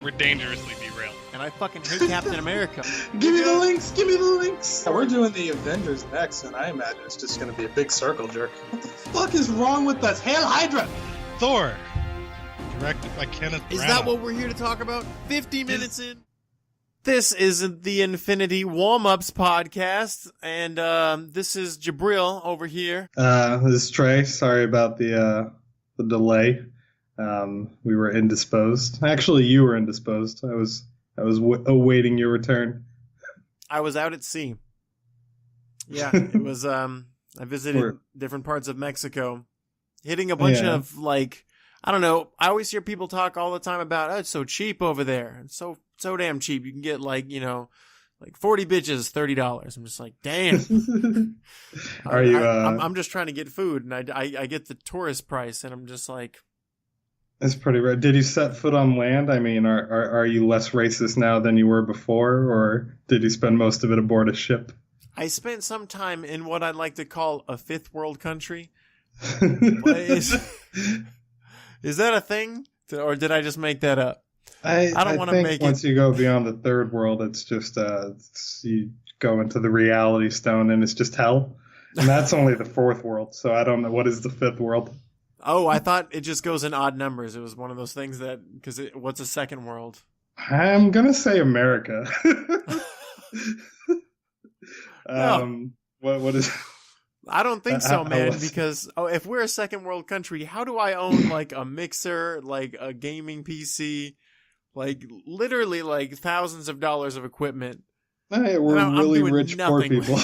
We're dangerously derailed. And I fucking hate Captain America. Give me the links! Give me the links! Yeah, we're doing the Avengers next, and I imagine it's just going to be a big circle jerk. What the fuck is wrong with us? Hail Hydra! Thor, directed by Kenneth Branagh. Is that what we're here to talk about? 50 minutes in? This is the Infinity Warmups podcast, and this is Jabriel over here. This is Trey. Sorry about the delay. We were indisposed. Actually, you were indisposed. I was awaiting your return. I was out at sea. Yeah, it was. I visited different parts of Mexico, hitting a bunch of I don't know. I always hear people talk all the time about, oh, it's so cheap over there. It's so damn cheap. You can get 40 bitches, $30. I'm just like, damn. Are you? I'm just trying to get food, and I get the tourist price, and I'm just like. That's pretty rare. Did you set foot on land? I mean, are you less racist now than you were before, or did you spend most of it aboard a ship? I spent some time in what I'd like to call a fifth world country. Is that a thing, or did I just make that up? I don't want to make it. Once you go beyond the third world, it's just you go into the reality stone, and it's just hell. And that's only the fourth world, so I don't know what is the fifth world. Oh, I thought it just goes in odd numbers. It was one of those things what's a second world? I'm gonna say America. No. What is? I don't think so, man. Because if we're a second world country, how do I own a mixer, a gaming PC, literally thousands of dollars of equipment? Hey, we're really rich poor people.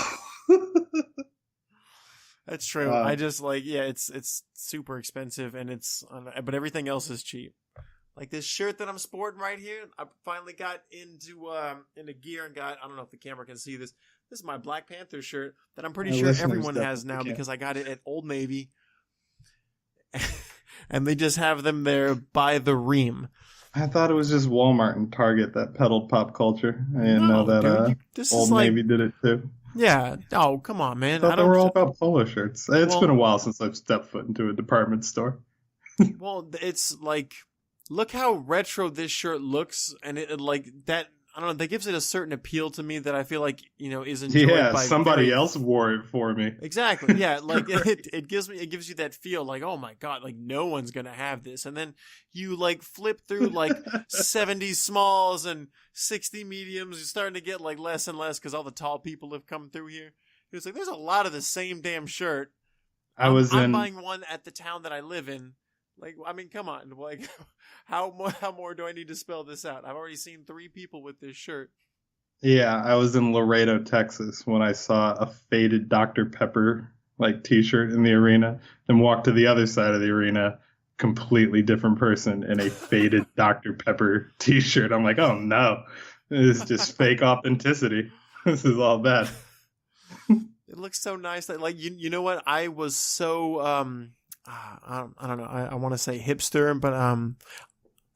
That's true. I just it's super expensive, and but everything else is cheap. Like this shirt that I'm sporting right here, I finally got into gear and got. I don't know if the camera can see this. This is my Black Panther shirt that I'm pretty sure everyone has now because I got it at Old Navy, and they just have them there by the ream. I thought it was just Walmart and Target that peddled pop culture. I didn't know that Old Navy did it too. Yeah. Oh, come on, man. I thought they were all about polo shirts. It's been a while since I've stepped foot into a department store. Well, it's look how retro this shirt looks, and it that. I don't know. That gives it a certain appeal to me that I feel is enjoyed by somebody else wore it for me. Exactly. Yeah. It gives you that feel oh my God, no one's going to have this. And then you flip through 70 smalls and 60 mediums. You're starting to get less and less because all the tall people have come through here. It's there's a lot of the same damn shirt. I'm buying one at the town that I live in. Come on. How more do I need to spell this out? I've already seen 3 people with this shirt. Yeah, I was in Laredo, Texas when I saw a faded Dr. Pepper t-shirt in the arena, then walked to the other side of the arena, completely different person in a faded Dr. Pepper t-shirt. I'm like, oh no, this is just fake authenticity. This is all bad. It looks so nice. You know what? I was so I don't know. I want to say hipster, but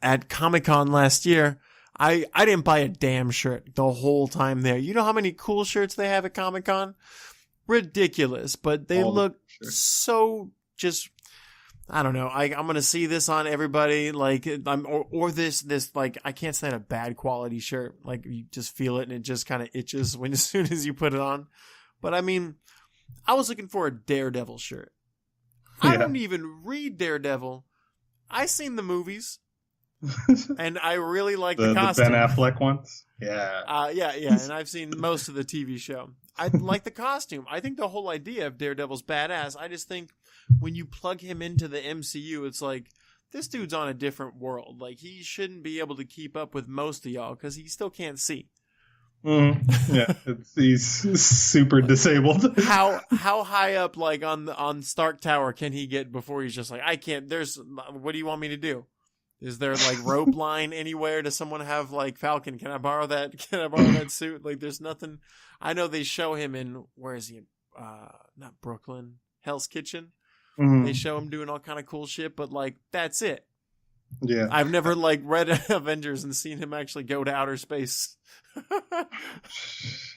at Comic-Con last year, I didn't buy a damn shirt the whole time there. You know how many cool shirts they have at Comic-Con? Ridiculous, but they look so just. I don't know. I'm gonna see this on everybody. Or this I can't stand a bad quality shirt. You just feel it and it just kind of itches as soon as you put it on. But I was looking for a Daredevil shirt. Yeah. I don't even read Daredevil. I seen the movies, and I really like the costume. The Ben Affleck ones? Yeah. Yeah, and I've seen most of the TV show. I like the costume. I think the whole idea of Daredevil's badass. I just think when you plug him into the MCU, it's this dude's on a different world. He shouldn't be able to keep up with most of y'all because he still can't see. Yeah, he's super disabled. How high up on Stark Tower can he get before he's just I can't? What do you want me to do? Is there rope line anywhere? Does someone have Falcon? Can I borrow that? Can I borrow that suit? There's nothing. I know they show him in where is he? Not Brooklyn, Hell's Kitchen. Mm-hmm. They show him doing all kind of cool shit, but that's it. Yeah, I've never read Avengers and seen him actually go to outer space.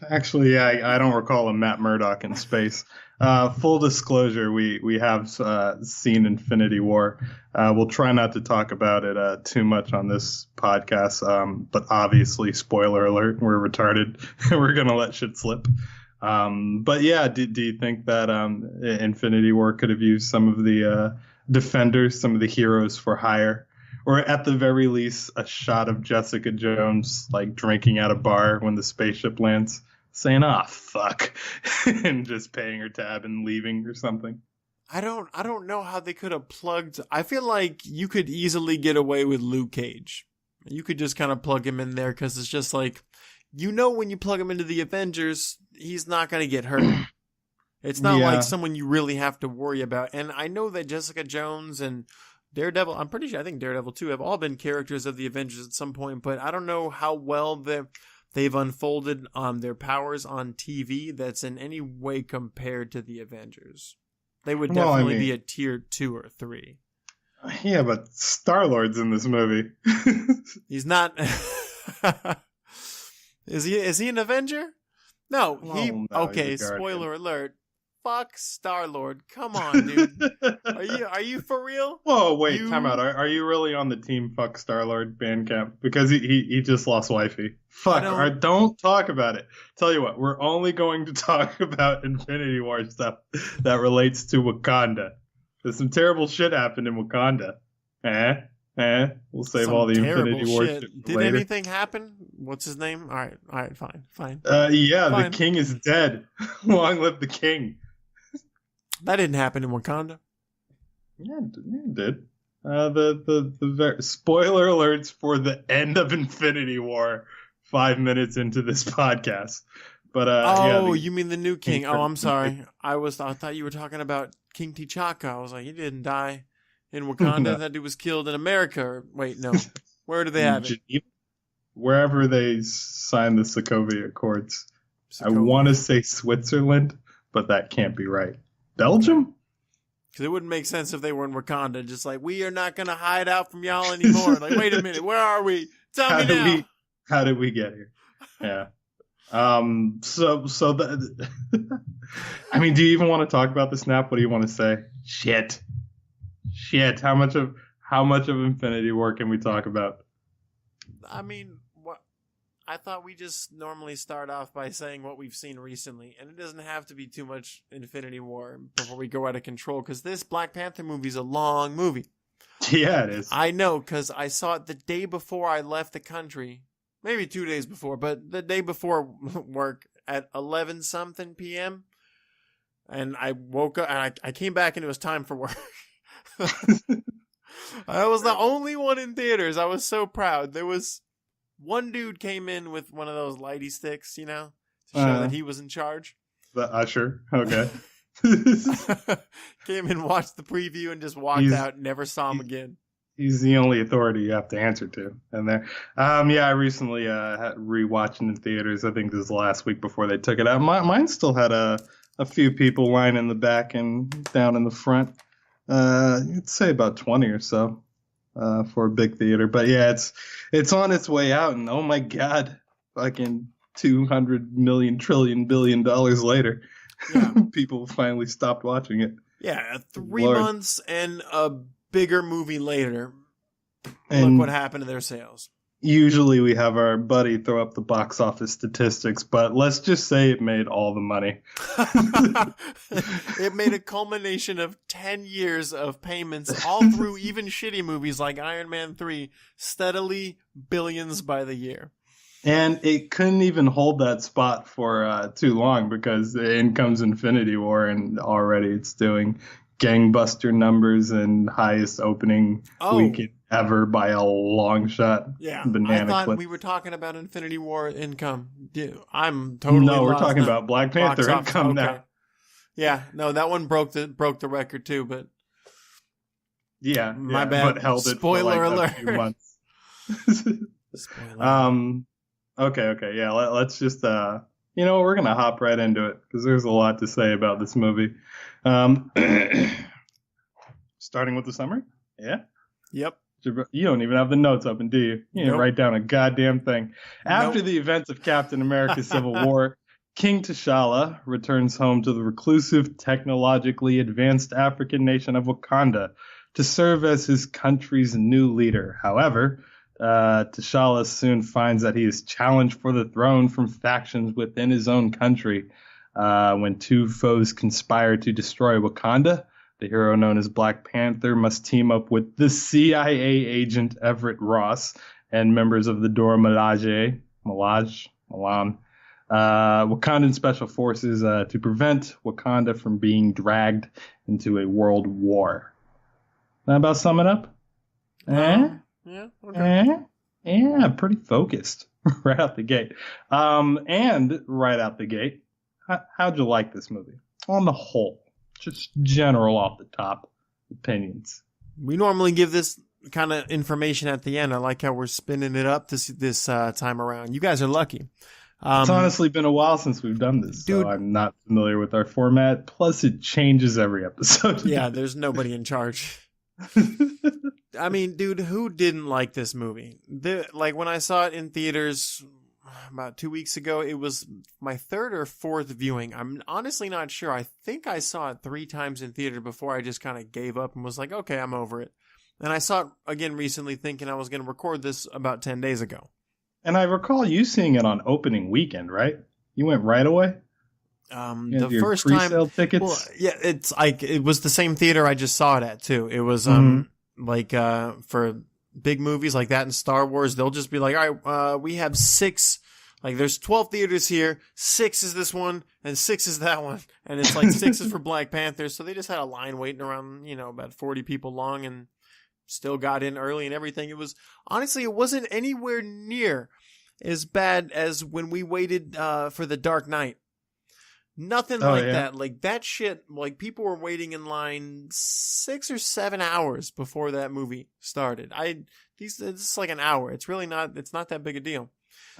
Actually, yeah, I don't recall a Matt Murdock in space. Full disclosure, we have seen Infinity War. We'll try not to talk about it too much on this podcast, but obviously, spoiler alert, we're retarded. We're going to let shit slip. But yeah, do you think that Infinity War could have used some of the defenders, some of the heroes for hire? Or at the very least, a shot of Jessica Jones like drinking at a bar when the spaceship lands, saying fuck," and just paying her tab and leaving or something. I don't know how they could have plugged. I feel like you could easily get away with Luke Cage. You could just kind of plug him in there because it's just like, when you plug him into the Avengers, he's not going to get hurt. It's not like someone you really have to worry about. And I know that Jessica Jones and Daredevil, I think Daredevil too, have all been characters of the Avengers at some point, but I don't know how well they've unfolded their powers on TV that's in any way compared to the Avengers. They would definitely be a tier 2 or 3. Yeah, but Star-Lord's in this movie. He's not. Is he an Avenger? No, okay, spoiler alert. Fuck Star-Lord. Come on, dude. Are you for real? Whoa, wait, time out. Are you really on the team fuck Star-Lord Bandcamp? Because he just lost wifey. Fuck, don't talk about it. Tell you what, we're only going to talk about Infinity War stuff that relates to Wakanda. There's some terrible shit happened in Wakanda. We'll save all the Infinity War shit Did later. Anything happen? What's his name? All right, fine. Fine. The king is dead. Long live the king. That didn't happen in Wakanda. Yeah, it did. The spoiler alerts for the end of Infinity War 5 minutes into this podcast. But you mean the new king? Oh, I'm sorry. I thought you were talking about King T'Chaka. I was like, he didn't die in Wakanda. No. That dude was killed in America. Wait, no. Where do they have it? Wherever they signed the Sokovia Accords. I want to say Switzerland, but that can't be right. Belgium? Because it wouldn't make sense if they were in Wakanda. Just like, we are not going to hide out from y'all anymore. Like, wait a minute. Where are we? Tell me now. How did we get here? Yeah. So I mean, do you even want to talk about the snap? What do you want to say? Shit. How much of Infinity War can we talk about? I mean, I thought we just normally start off by saying what we've seen recently, and it doesn't have to be too much Infinity War before we go out of control, because this Black Panther movie is a long movie. Yeah, it is. I know, because I saw it the day before I left the country, maybe 2 days before, but the day before work at 11-something p.m., and I woke up, and I came back, and it was time for work. I was the only one in theaters. I was so proud. There was one dude came in with one of those lighty sticks, to show that he was in charge. The usher. Okay. Came and watched the preview and just walked out. Never saw him again. He's the only authority you have to answer to. And there, I recently rewatched in theaters. I think this is the last week before they took it out. Mine still had a few people lying in the back and down in the front. You'd say about 20 or so. For a big theater, but yeah, it's on its way out, and oh my god, fucking $200 million trillion billion later, people finally stopped watching it. Yeah, 3 months and a bigger movie later, and look what happened to their sales. Usually we have our buddy throw up the box office statistics, but let's just say it made all the money. It made a culmination of 10 years of payments all through even shitty movies like Iron Man 3, steadily billions by the year. And it couldn't even hold that spot for too long, because in comes Infinity War, and already it's doing gangbuster numbers and highest opening weekend ever by a long shot. Yeah, Banana I thought clip. we were talking about Infinity War income. I'm totally No, we're lost talking now. about Black Panther income now. Yeah, no, that one broke the record too, but Yeah, my bad. But held it Spoiler for like alert. a few months. Spoiler. Okay, yeah. Let's just we're gonna hop right into it, because there's a lot to say about this movie. Starting with the summary. Yeah. Yep. You don't even have the notes open, do you? You didn't write down a goddamn thing. After the events of Captain America: Civil War, King T'Challa returns home to the reclusive, technologically advanced African nation of Wakanda to serve as his country's new leader. However, T'Challa soon finds that he is challenged for the throne from factions within his own country. When two foes conspire to destroy Wakanda, the hero known as Black Panther must team up with the CIA agent Everett Ross and members of the Dora Milaje, Wakandan special forces to prevent Wakanda from being dragged into a world war. That about sum it up? Yeah. Okay. Yeah, pretty focused right out the gate. And right out the gate, how'd you like this movie? On the whole, just general off the top opinions. We normally give this kind of information at the end. I like how we're spinning it up this time around. You guys are lucky. It's honestly been a while since we've done this, dude, so I'm not familiar with our format. Plus, it changes every episode. Yeah, there's nobody in charge. I mean, dude, who didn't like this movie? Like, when I saw it in theaters about 2 weeks ago, it was my third or fourth viewing. I'm honestly not sure. I think I saw it 3 times in theater before I just kind of gave up and was like, okay, I'm over it. And I saw it again recently thinking I was going to record this about 10 days ago. And I recall you seeing it on opening weekend, right? You went right away? The first time, tickets? well, yeah, it's like, it was the same theater I just saw it at too. It was, for big movies like that in Star Wars, they'll just be like, all right, we have 6, like there's 12 theaters here. 6 is this one and 6 is that one. And it's like 6 is for Black Panther. So they just had a line waiting around, about 40 people long and still got in early and everything. It was, honestly, it wasn't anywhere near as bad as when we waited, for The Dark Knight. Nothing that. Like, that shit, like, people were waiting in line 6 or 7 hours before that movie started. It's like an hour. It's really not, it's not that big a deal.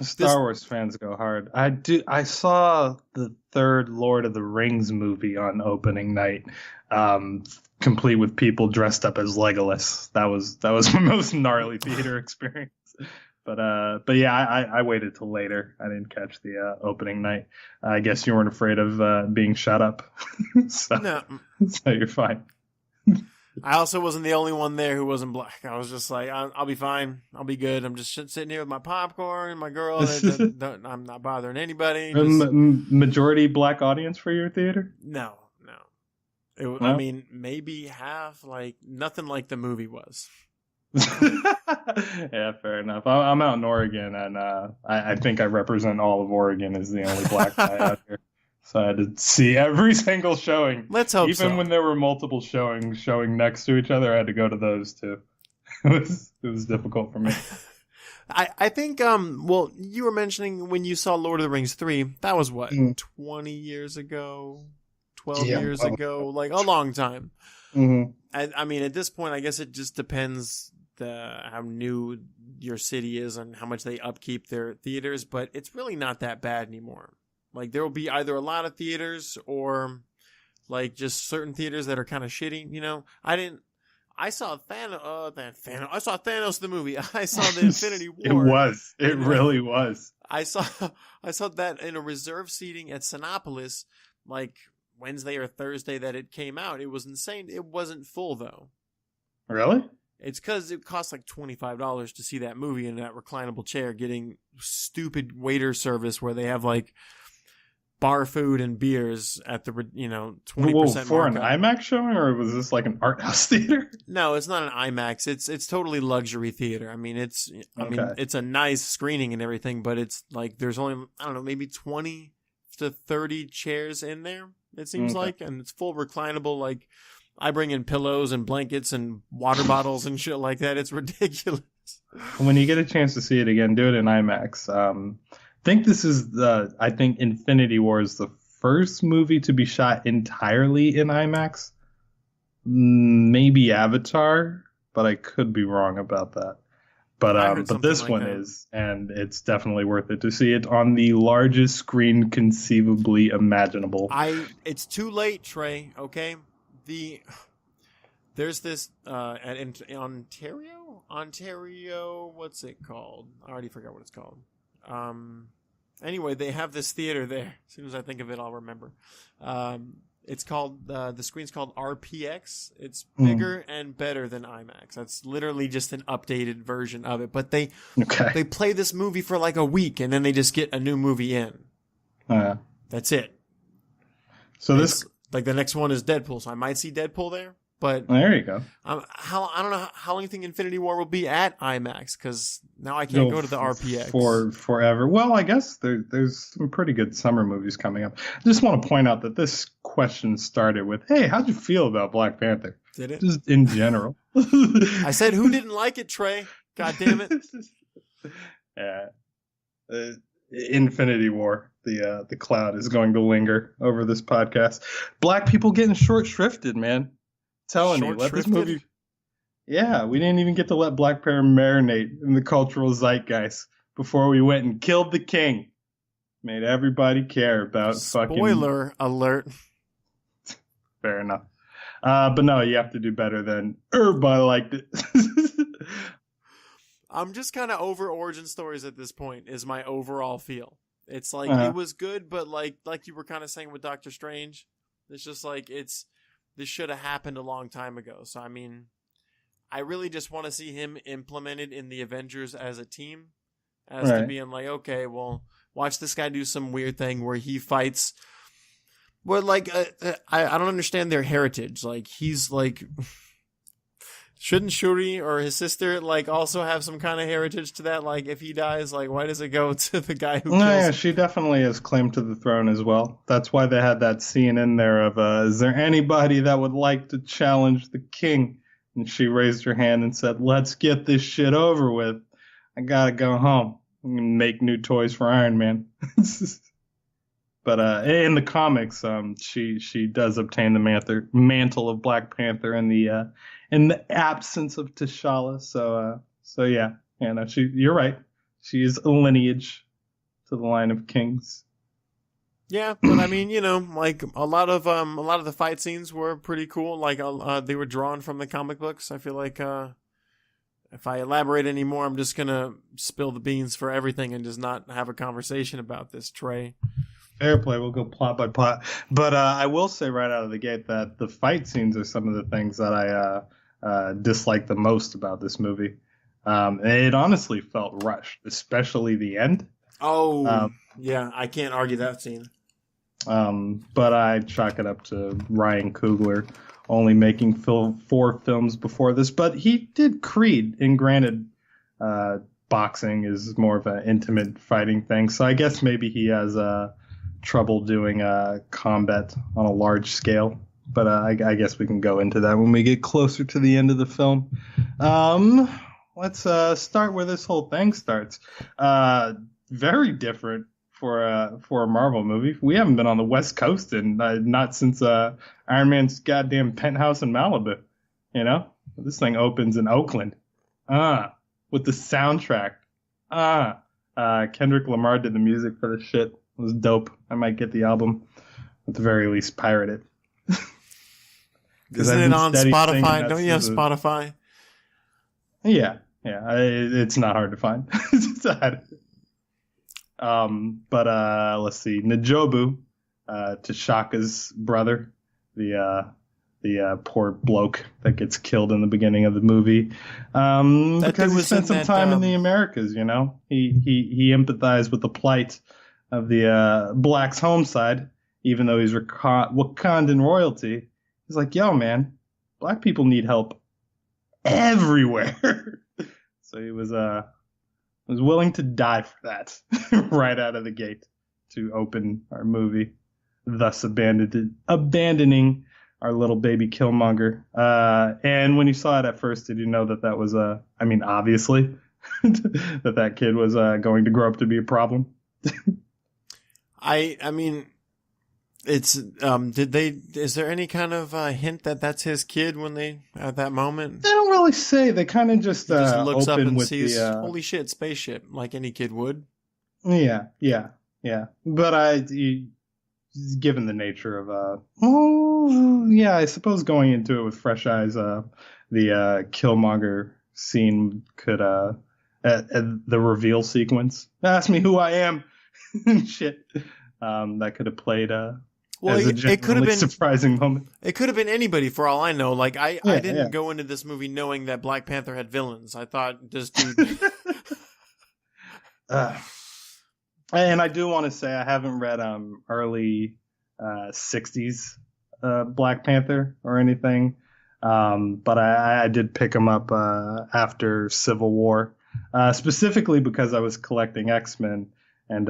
Star Wars fans go hard. I saw the third Lord of the Rings movie on opening night, complete with people dressed up as Legolas. That was my most gnarly theater experience. But yeah, I waited till later. I didn't catch the opening night. I guess you weren't afraid of being shut up. No. So you're fine. I also wasn't the only one there who wasn't black. I was just like, I'll be fine. I'll be good. I'm just sitting here with my popcorn and my girl. I'm not bothering anybody. Majority black audience for your theater? No. No? I mean, maybe half. Like, nothing like the movie was. Yeah, fair enough. I'm out in Oregon, and I think I represent all of Oregon as the only black guy out here. So I had to see every single showing. Let's hope so. Even when there were multiple showing next to each other, I had to go to those too. It was difficult for me. I think, you were mentioning when you saw Lord of the Rings 3, that was what, 20 years ago? 12 years ago? Like, a long time. Mm-hmm. I mean, at this point, I guess it just depends how new your city is and how much they upkeep their theaters, but it's really not that bad anymore. Like, there will be either a lot of theaters or, like, just certain theaters that are kind of shitty, I saw Thanos. I saw Thanos the movie. I saw the Infinity War. It really was. I saw that in a reserve seating at Sinopolis, like Wednesday or Thursday that it came out. It was insane. It wasn't full though. Really? It's because it cost like $25 to see that movie in that reclinable chair, getting stupid waiter service where they have like bar food and beers at the 20% for markup. an IMAX showing, or was this like an art house theater? No, it's not an IMAX. It's totally luxury theater. I mean, it's a nice screening and everything, but it's like there's only, I don't know, maybe 20 to 30 chairs in there. It seems like, and it's full reclinable. Like, I bring in pillows and blankets and water bottles and shit like that. It's ridiculous. When you get a chance to see it again, do it in IMAX. I think Infinity War is the first movie to be shot entirely in IMAX. Maybe Avatar, but I could be wrong about that. But this one is, and it's definitely worth it to see it on the largest screen conceivably imaginable. It's too late, Trey. Okay, there's this at Ontario. What's it called? I already forgot what it's called. Anyway, they have this theater there. As soon as I think of it, I'll remember. It's called the screen's called RPX. It's bigger and better than IMAX. That's literally just an updated version of it. But they play this movie for like a week, and then they just get a new movie in. That's it. So it's, like the next one is Deadpool, so I might see Deadpool there. But there you go. I don't know how long you think Infinity War will be at IMAX, because now I can't go to the RPX for forever. Well, I guess there's some pretty good summer movies coming up. I just want to point out that this question started with, "Hey, how'd you feel about Black Panther?" Did it? Just in general. I said, "Who didn't like it, Trey?" God damn it. Yeah. Infinity War. The cloud is going to linger over this podcast. Black people getting short shrifted, man. Telling you, let this movie. Yeah, we didn't even get to let Black Panther marinate in the cultural zeitgeist before we went and killed the king. Made everybody care about fucking. Spoiler alert. Fair enough. But no, you have to do better than everybody liked it. I'm just kind of over origin stories at this point, is my overall feel. It's like it was good, but like you were kind of saying with Doctor Strange, it's just like this should have happened a long time ago. So I mean, I really just want to see him implemented in the Avengers as a team, as to being like, okay, well, watch this guy do some weird thing where he fights. Well, like I don't understand their heritage. Like he's like. Shouldn't Shuri or his sister like also have some kind of heritage to that? Like if he dies, like why does it go to the guy who kills him? Yeah, she definitely has claim to the throne as well. That's why they had that scene in there of, is there anybody that would like to challenge the king? And she raised her hand and said, let's get this shit over with. I gotta go home and make new toys for Iron Man. But in the comics, she does obtain the mantle of Black Panther in the absence of T'Challa. So yeah, no, you're right. She is a lineage to the line of kings. Yeah, but I mean, like a lot of the fight scenes were pretty cool. Like they were drawn from the comic books. I feel like if I elaborate any more, I'm just gonna spill the beans for everything and just not have a conversation about this, Trey. Fair play. We'll go plot by plot. But I will say right out of the gate that the fight scenes are some of the things that I dislike the most about this movie. It honestly felt rushed, especially the end. Oh, yeah. I can't argue that scene. But I chalk it up to Ryan Coogler only making 4 films before this. But he did Creed, and granted, boxing is more of an intimate fighting thing. So I guess maybe he has trouble doing combat on a large scale, but I guess we can go into that when we get closer to the end of the film. Let's start where this whole thing starts. Very different for a Marvel movie. We haven't been on the West Coast and not since Iron Man's goddamn penthouse in Malibu. This thing opens in Oakland, with the soundtrack. Kendrick Lamar did the music for this shit. It was dope. I might get the album, at the very least, pirate it. Isn't it on Spotify? Don't you have Spotify? Yeah. It's not hard to find. But let's see. N'Jobu, T'Chaka's brother, the poor bloke that gets killed in the beginning of the movie, because he spent some time in the Americas. He empathized with the plight of the blacks' home side, even though he's Wakandan royalty. He's like, yo, man, black people need help everywhere. So he was willing to die for that right out of the gate to open our movie, thus abandoning our little baby Killmonger. And when you saw it at first, did you know that was obviously that kid was going to grow up to be a problem? I mean, it's is there any kind of hint that that's his kid when they at that moment? They don't really say. They kind of just looks up open and with sees the holy shit spaceship like any kid would. Yeah. But given the nature of I suppose going into it with fresh eyes, the Killmonger scene could at the reveal sequence. Ask me who I am. and shit. That could have played Well, as a it could have genuinely been surprising moment. It could have been anybody for all I know. Like I didn't yeah. go into this movie knowing that Black Panther had villains. I thought this dude. And I do want to say I haven't read early 60s Black Panther or anything, but I did pick him up after Civil War, specifically because I was collecting X-Men. And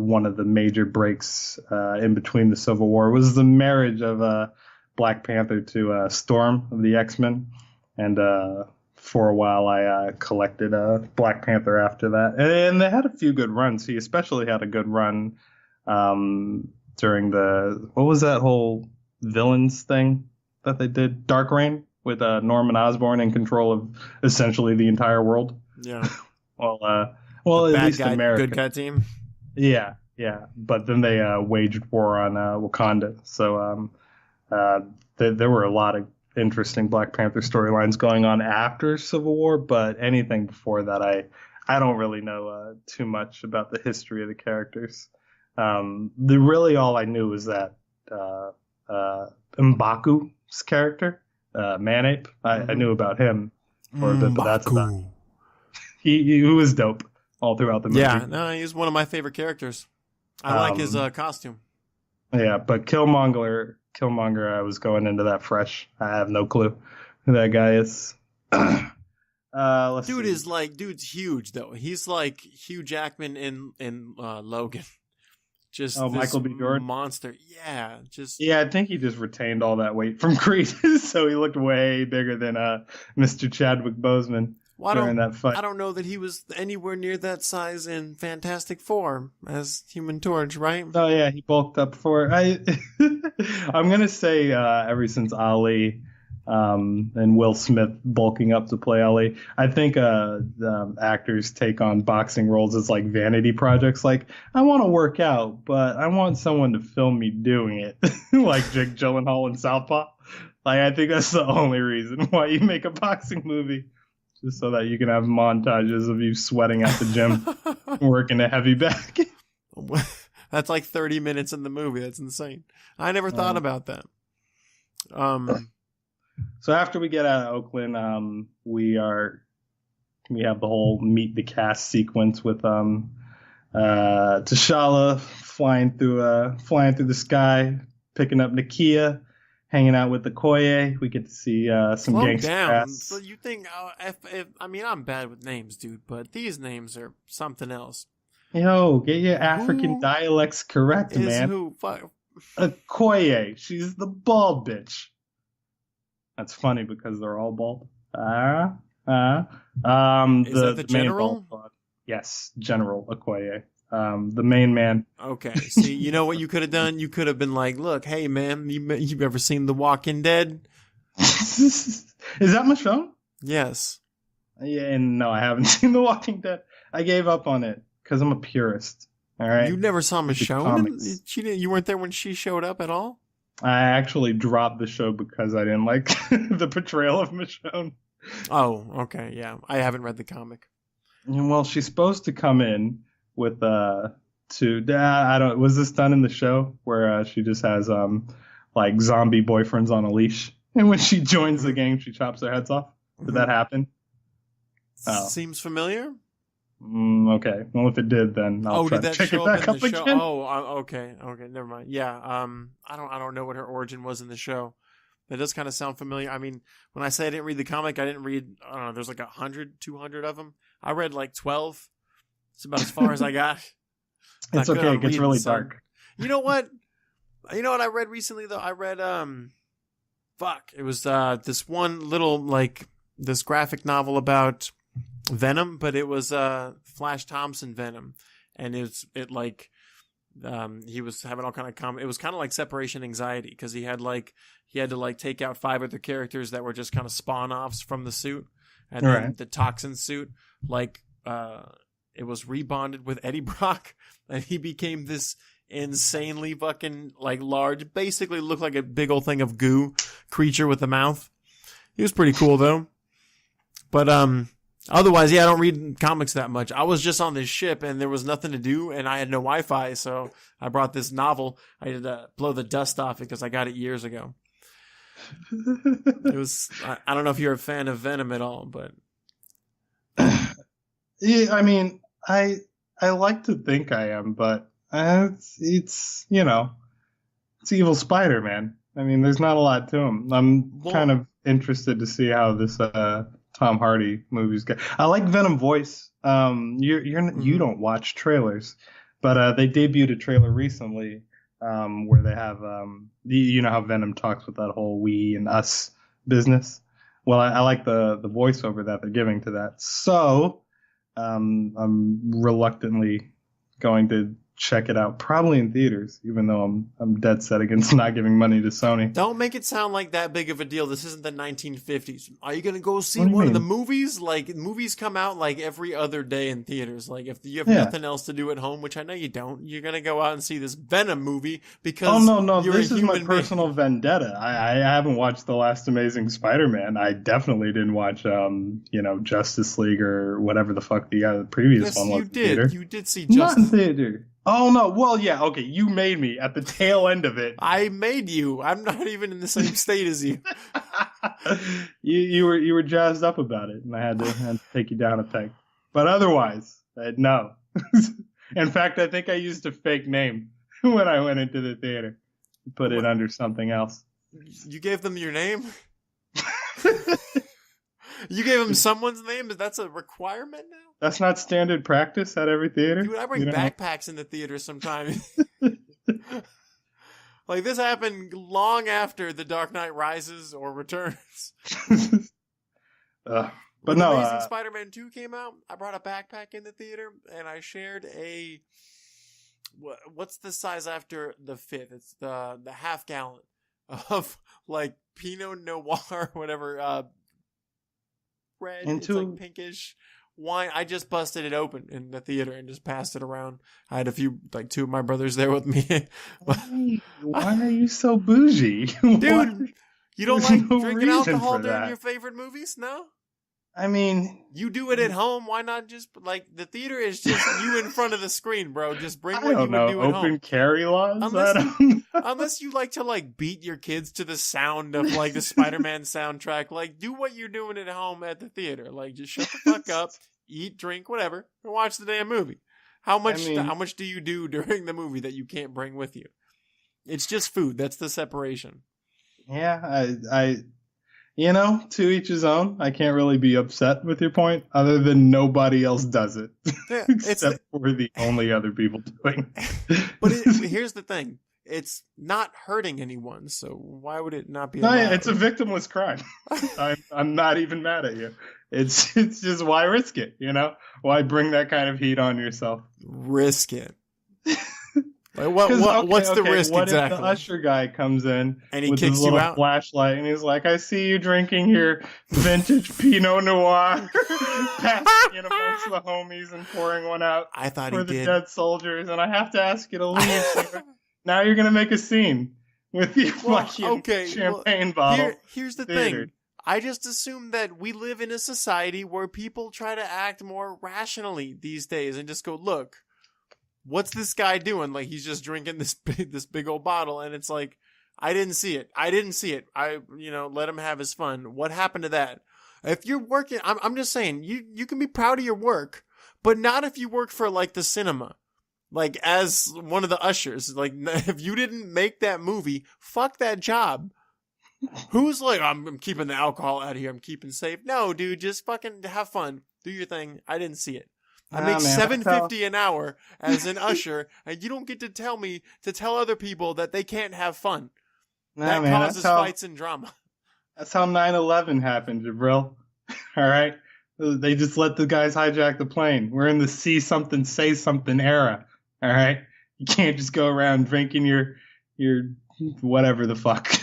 one of the major breaks in between the Civil War was the marriage of Black Panther to Storm of the X-Men. And for a while, I collected Black Panther after that. And they had a few good runs. He especially had a good run during what was that whole villains thing that they did? Dark Reign, with Norman Osborn in control of essentially the entire world. Yeah. Well, the at least guy, America. good guy team. Yeah. But then they waged war on Wakanda. So there were a lot of interesting Black Panther storylines going on after Civil War. But anything before that, I don't really know too much about the history of the characters. Really all I knew was that M'Baku's character, Manape, I knew about him for a bit, but that's about it. He was dope all throughout the movie. Yeah, no, he's one of my favorite characters. I like his costume. Yeah, but Killmonger, I was going into that fresh. I have no clue who that guy is. Dude's huge though. He's like Hugh Jackman in Logan. Just Michael B. Jordan monster. Yeah, I think he just retained all that weight from Creed, so he looked way bigger than Mr. Chadwick Boseman. During that fight. I don't know that he was anywhere near that size in Fantastic Four as Human Torch, right? Oh yeah, he bulked up for it. I'm gonna say ever since Ali and Will Smith bulking up to play Ali, I think the actors take on boxing roles as like vanity projects. Like, I want to work out, but I want someone to film me doing it, like Jake Gyllenhaal in Southpaw. Like, I think that's the only reason why you make a boxing movie. Just so that you can have montages of you sweating at the gym, working a heavy bag. That's like 30 minutes in the movie. That's insane. I never thought about that. So after we get out of Oakland, we have the whole meet the cast sequence with T'Challa flying through the sky, picking up Nakia, hanging out with the Koye. We get to see some gangster ass. So you think? I mean, I'm bad with names, dude, but these names are something else. Yo, get your African dialects correct, man. A Koye. She's the bald bitch. That's funny because they're all bald. Is that the general? Yes, General Okoye. The main man. Okay. See, you know what you could have done? You could have been like, look, hey, man, you've ever seen The Walking Dead? Is that Michonne? Yes. Yeah, and no, I haven't seen The Walking Dead. I gave up on it because I'm a purist. All right. You never saw Michonne? You weren't there when she showed up at all? I actually dropped the show because I didn't like the portrayal of Michonne. Oh, okay. Yeah. I haven't read the comic. Well, she's supposed to come in with was this done in the show where she just has like zombie boyfriends on a leash, and when she joins the gang she chops their heads off? Did that happen? Seems familiar. Okay, well if it did, then I'll try to check it back up again. Okay, never mind. Yeah, I don't know what her origin was in the show. That does kind of sound familiar. I mean, when I say I didn't read the comic, I didn't read, I don't know, there's like 100, 200 of them. I read like 12. It's about as far as I got. It's okay. It gets really dark. You know what? I read recently though? I read, it was this one little like this graphic novel about Venom, but it was Flash Thompson Venom, and he was having all kind of it was kind of like separation anxiety because he had to take out 5 other characters that were just kind of spawn offs from the suit, and then the toxin suit it was rebonded with Eddie Brock, and he became this insanely fucking like large, basically looked like a big old thing of goo creature with a mouth. He was pretty cool though. But Otherwise, yeah, I don't read comics that much. I was just on this ship and there was nothing to do and I had no Wi-Fi, so I brought this novel. I had to blow the dust off it because I got it years ago. It was, I don't know if you're a fan of Venom at all, but. Yeah, I mean, I like to think I am, but it's you know, it's Evil Spider-Man. I mean, there's not a lot to him. I'm kind of interested to see how this Tom Hardy movies go. I like Venom voice. You don't watch trailers, but they debuted a trailer recently where they have you know how Venom talks with that whole we and us business. Well, I like the voiceover that they're giving to that. So I'm reluctantly going to check it out, probably in theaters, even though I'm dead set against not giving money to Sony. Don't make it sound like that big of a deal. This isn't the 1950s. Are you going to go see What do you one of the mean? movies? Like, movies come out like every other day in theaters. Like, if you have nothing else to do at home, which I know you don't, you're going to go out and see this Venom movie because no, you're this a is my human personal vendetta. I haven't watched the last Amazing Spider-Man. I definitely didn't watch Justice League or whatever the fuck the previous one was. Yes, you did. Theater. You did see Not in Justice. theater. Oh no, well yeah, okay, you made me at the tail end of it. I made you. I'm not even in the same state as you. you were jazzed up about it, and I had to take you down a peg. But otherwise, no. In fact, I think I used a fake name when I went into the theater. Put it under something else. You gave them your name? You gave them someone's name? That's a requirement now? That's not standard practice at every theater. Dude, I bring backpacks in the theater sometimes. Like, this happened long after The Dark Knight Rises or Returns. But when no, Amazing Spider-Man 2 came out, I brought a backpack in the theater, and I shared a... What's the size after the fifth? It's the half gallon of, like, Pinot Noir, whatever, red, it's like pinkish wine. I just busted it open in the theater and just passed it around. I had two of my brothers there with me. Why are you so bougie? Dude, you don't There's like no drinking reason alcohol for during that. your favorite movies? No? I mean, You do it at home. Why not just, like, the theater is just you in front of the screen, bro. Just bring I what you don't would know, do at open home. carry laws? Unless unless you like to, like, beat your kids to the sound of, like, the Spider-Man soundtrack. Like, do what you're doing at home at the theater. Like, just shut the fuck up, eat, drink, whatever, and watch the damn movie. How much do you do during the movie that you can't bring with you? It's just food. That's the separation. Yeah, I to each his own. I can't really be upset with your point, other than nobody else does it, Yeah, except for the only other people doing. But here's the thing: it's not hurting anyone, so why would it not be? No, allowed? it's a victimless crime. I'm not even mad at you. It's just why risk it? Why bring that kind of heat on yourself? Risk it. Like, what's the risk what exactly? If the usher guy comes in And he with kicks his you little out? flashlight and he's like, "I see you drinking your vintage Pinot Noir, passing it amongst the homies and pouring one out I thought for he the did. dead soldiers, and I have to ask you to leave. Sir. Now you're gonna make a scene with your fucking champagne bottle." Here's the theater. thing. I just assume that we live in a society where people try to act more rationally these days and just go, look, what's this guy doing? Like, he's just drinking this big old bottle, and it's like, I didn't see it. I let him have his fun. What happened to that? If you're working, I'm just saying, you can be proud of your work, but not if you work for, like, the cinema. Like, as one of the ushers. Like, if you didn't make that movie, fuck that job. Who's like, I'm keeping the alcohol out of here, I'm keeping safe? No, dude, just fucking have fun. Do your thing. I didn't see it. I make $7.50 an hour as an usher, and you don't get to tell me to tell other people that they can't have fun. That causes fights and drama. That's how 9/11 happened, Jabril. All right? They just let the guys hijack the plane. We're in the see something, say something era. All right? You can't just go around drinking your whatever the fuck.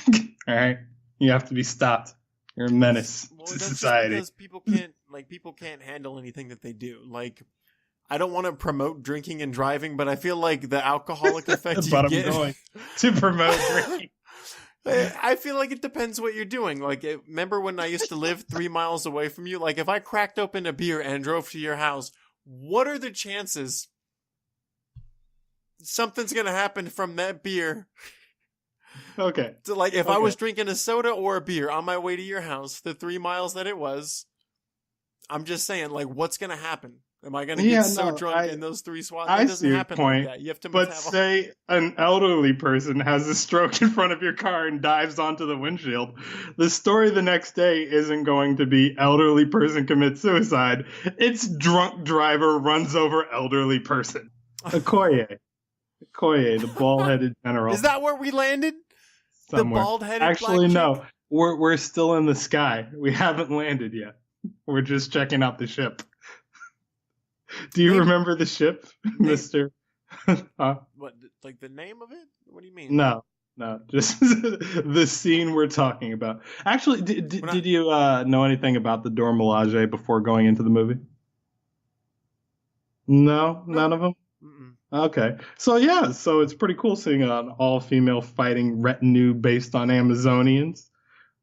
All right? You have to be stopped. You're a menace to society. Because people can't handle anything that they do. Like, I don't want to promote drinking and driving, but I feel like the alcoholic effect But you get. I'm going to promote drinking. I feel like it depends what you're doing. Like, remember when I used to live 3 miles away from you? Like, if I cracked open a beer and drove to your house, what are the chances something's going to happen from that beer? Okay. So, like, if I was drinking a soda or a beer on my way to your house, the 3 miles that it was, I'm just saying, like, what's going to happen? Am I going to get so drunk in those 3 swats? It doesn't happen like that. You have to say an elderly person has a stroke in front of your car and dives onto the windshield. The story the next day isn't going to be elderly person commits suicide. It's drunk driver runs over elderly person. Okoye, the bald-headed general. Is that where we landed? Somewhere. The bald-headed Actually, black no. chick? We're still in the sky. We haven't landed yet. We're just checking out the ship. Do you remember the ship, Mister? What, like the name of it? What do you mean? No, just the scene we're talking about. Actually, did you know anything about the Dora Milaje before going into the movie? No, none of them. Mm-mm. Okay, so it's pretty cool seeing an all-female fighting retinue based on Amazonians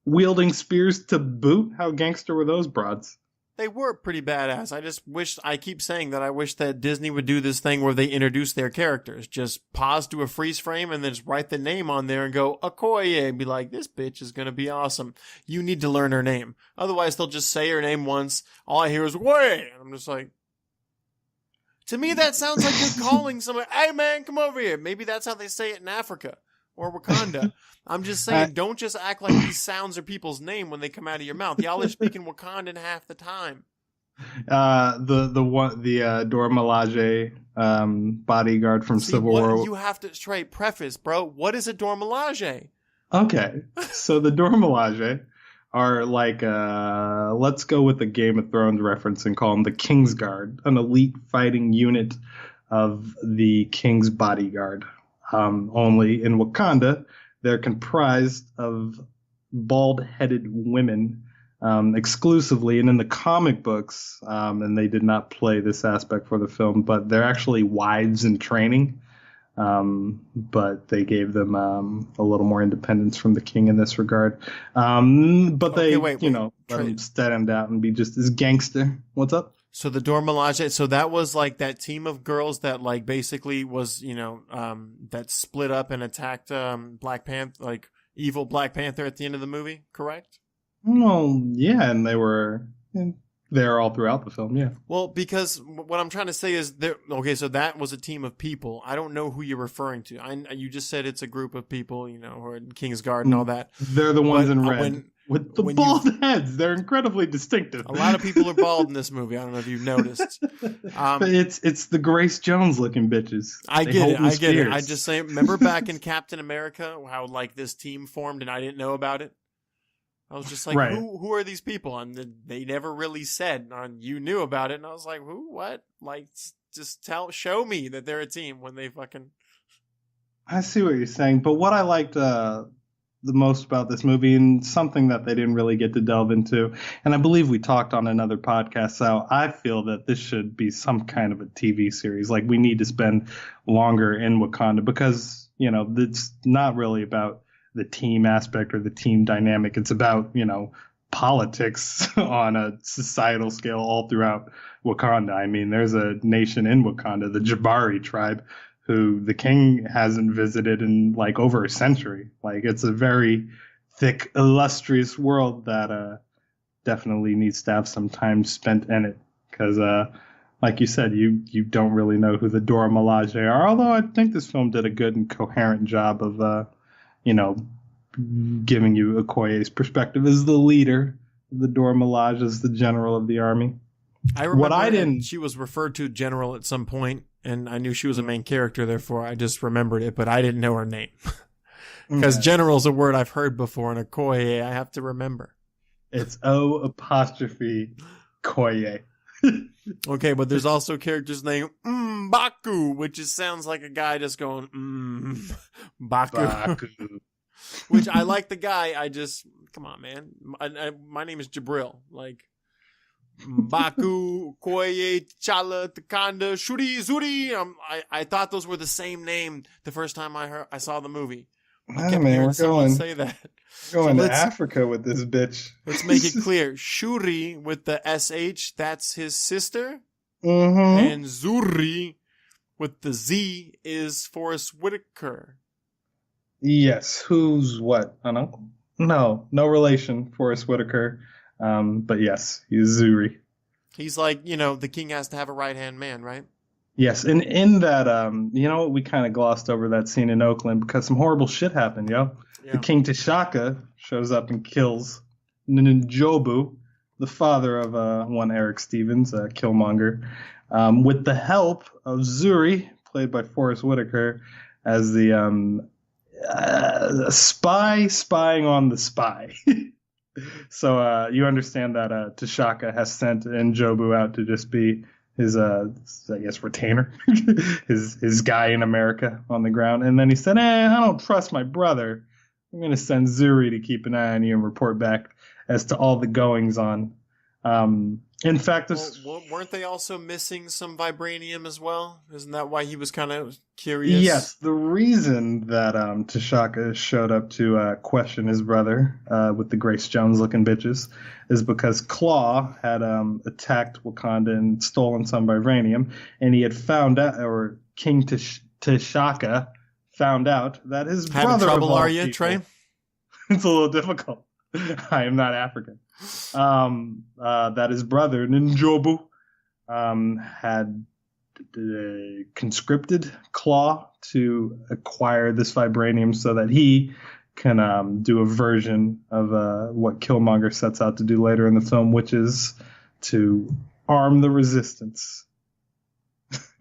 wielding spears to boot. How gangster were those broads? They were pretty badass. I keep saying that I wish that Disney would do this thing where they introduce their characters. Just pause to a freeze frame and then just write the name on there and go, Okoye, and be like, this bitch is going to be awesome. You need to learn her name. Otherwise, they'll just say her name once. All I hear is, Okoye. And I'm just like, to me, that sounds like you're calling someone, hey man, come over here. Maybe that's how they say it in Africa or Wakanda. I'm just saying, don't just act like these sounds are people's name when they come out of your mouth. Y'all are speaking Wakandan half the time. The Dora Milaje bodyguard from Civil War. You have to straight preface, bro. What is a Dora Milaje? Okay, so the Dora Milaje are like let's go with the Game of Thrones reference and call them the Kingsguard, an elite fighting unit of the King's bodyguard. Only in Wakanda, they're comprised of bald-headed women exclusively, and in the comic books, and they did not play this aspect for the film, but they're actually wives in training. But they gave them a little more independence from the king in this regard. But they, let them stand out and be just as gangster. What's up? So the Dora Milaje, so that was like that team of girls that like basically was, that split up and attacked Black Panther, like evil Black Panther at the end of the movie, correct? Well, yeah, and they were there all throughout the film, yeah. Well, because what I'm trying to say is, so that was a team of people. I don't know who you're referring to. You just said it's a group of people, who are in Kingsguard and all that. They're the ones in red. With the bald heads. They're incredibly distinctive. A lot of people are bald in this movie. I don't know if you've noticed. It's the Grace Jones looking bitches. I get it. I just say, remember back in Captain America how like this team formed and I didn't know about it? I was just like, right. Who are these people? And they never really said, you knew about it. And I was like, who, what? Like, just show me that they're a team when they fucking. I see what you're saying. But what I liked, the most about this movie, and something that they didn't really get to delve into, and I believe we talked on another podcast, so I feel that this should be some kind of a TV series. Like, we need to spend longer in Wakanda because, it's not really about the team aspect or the team dynamic. It's about, politics on a societal scale all throughout Wakanda. I mean, there's a nation in Wakanda, the Jabari tribe, who the king hasn't visited in like over a century. Like, it's a very thick, illustrious world that definitely needs to have some time spent in it. Because, like you said, you don't really know who the Dora Milaje are. Although I think this film did a good and coherent job of, giving you Okoye's perspective as the leader of the Dora Milaje, as the general of the army. I remember she was referred to general at some point, and I knew she was a main character, therefore I just remembered it, but I didn't know her name. Because general's a word I've heard before, and Okoye I have to remember. It's O''Koye. Okay, but there's also characters named Baku, which just sounds like a guy just going, Baku. Which I like the guy, come on, man. My name is Jabril. Like, Baku, Koye, T'Challa, Wakanda, Shuri, Zuri. I thought those were the same name the first time I saw the movie. I kept hearing someone say that. Going to Africa with this bitch. Let's make it clear. Shuri with the SH, that's his sister. Mm-hmm. And Zuri with the Z is Forrest Whitaker. Yes. Who's what? An uncle? No relation, Forrest Whitaker. But yes, he's Zuri. He's like, the king has to have a right-hand man, right? Yes, and in that, we kind of glossed over that scene in Oakland because some horrible shit happened, yo. Yeah. The King T'Chaka shows up and kills N'Jobu, the father of one Eric Stevens, Killmonger, with the help of Zuri, played by Forrest Whitaker, as the spy spying on the spy. So you understand that T'Chaka has sent N'Jobu out to just be his, I guess, retainer, his guy in America on the ground. And then he said, I don't trust my brother. I'm going to send Zuri to keep an eye on you and report back as to all the goings on. In fact, weren't they also missing some vibranium as well? Isn't that why he was kind of curious? Yes, the reason that T'Chaka showed up to question his brother with the Grace Jones-looking bitches is because Claw had attacked Wakanda and stolen some vibranium, and he had found out, or King T'Chaka found out that his brother. Having trouble, are you, people, Trey? It's a little difficult. I am not African. That his brother N'Jobu had conscripted Claw to acquire this vibranium so that he can do a version of what Killmonger sets out to do later in the film, which is to arm the resistance,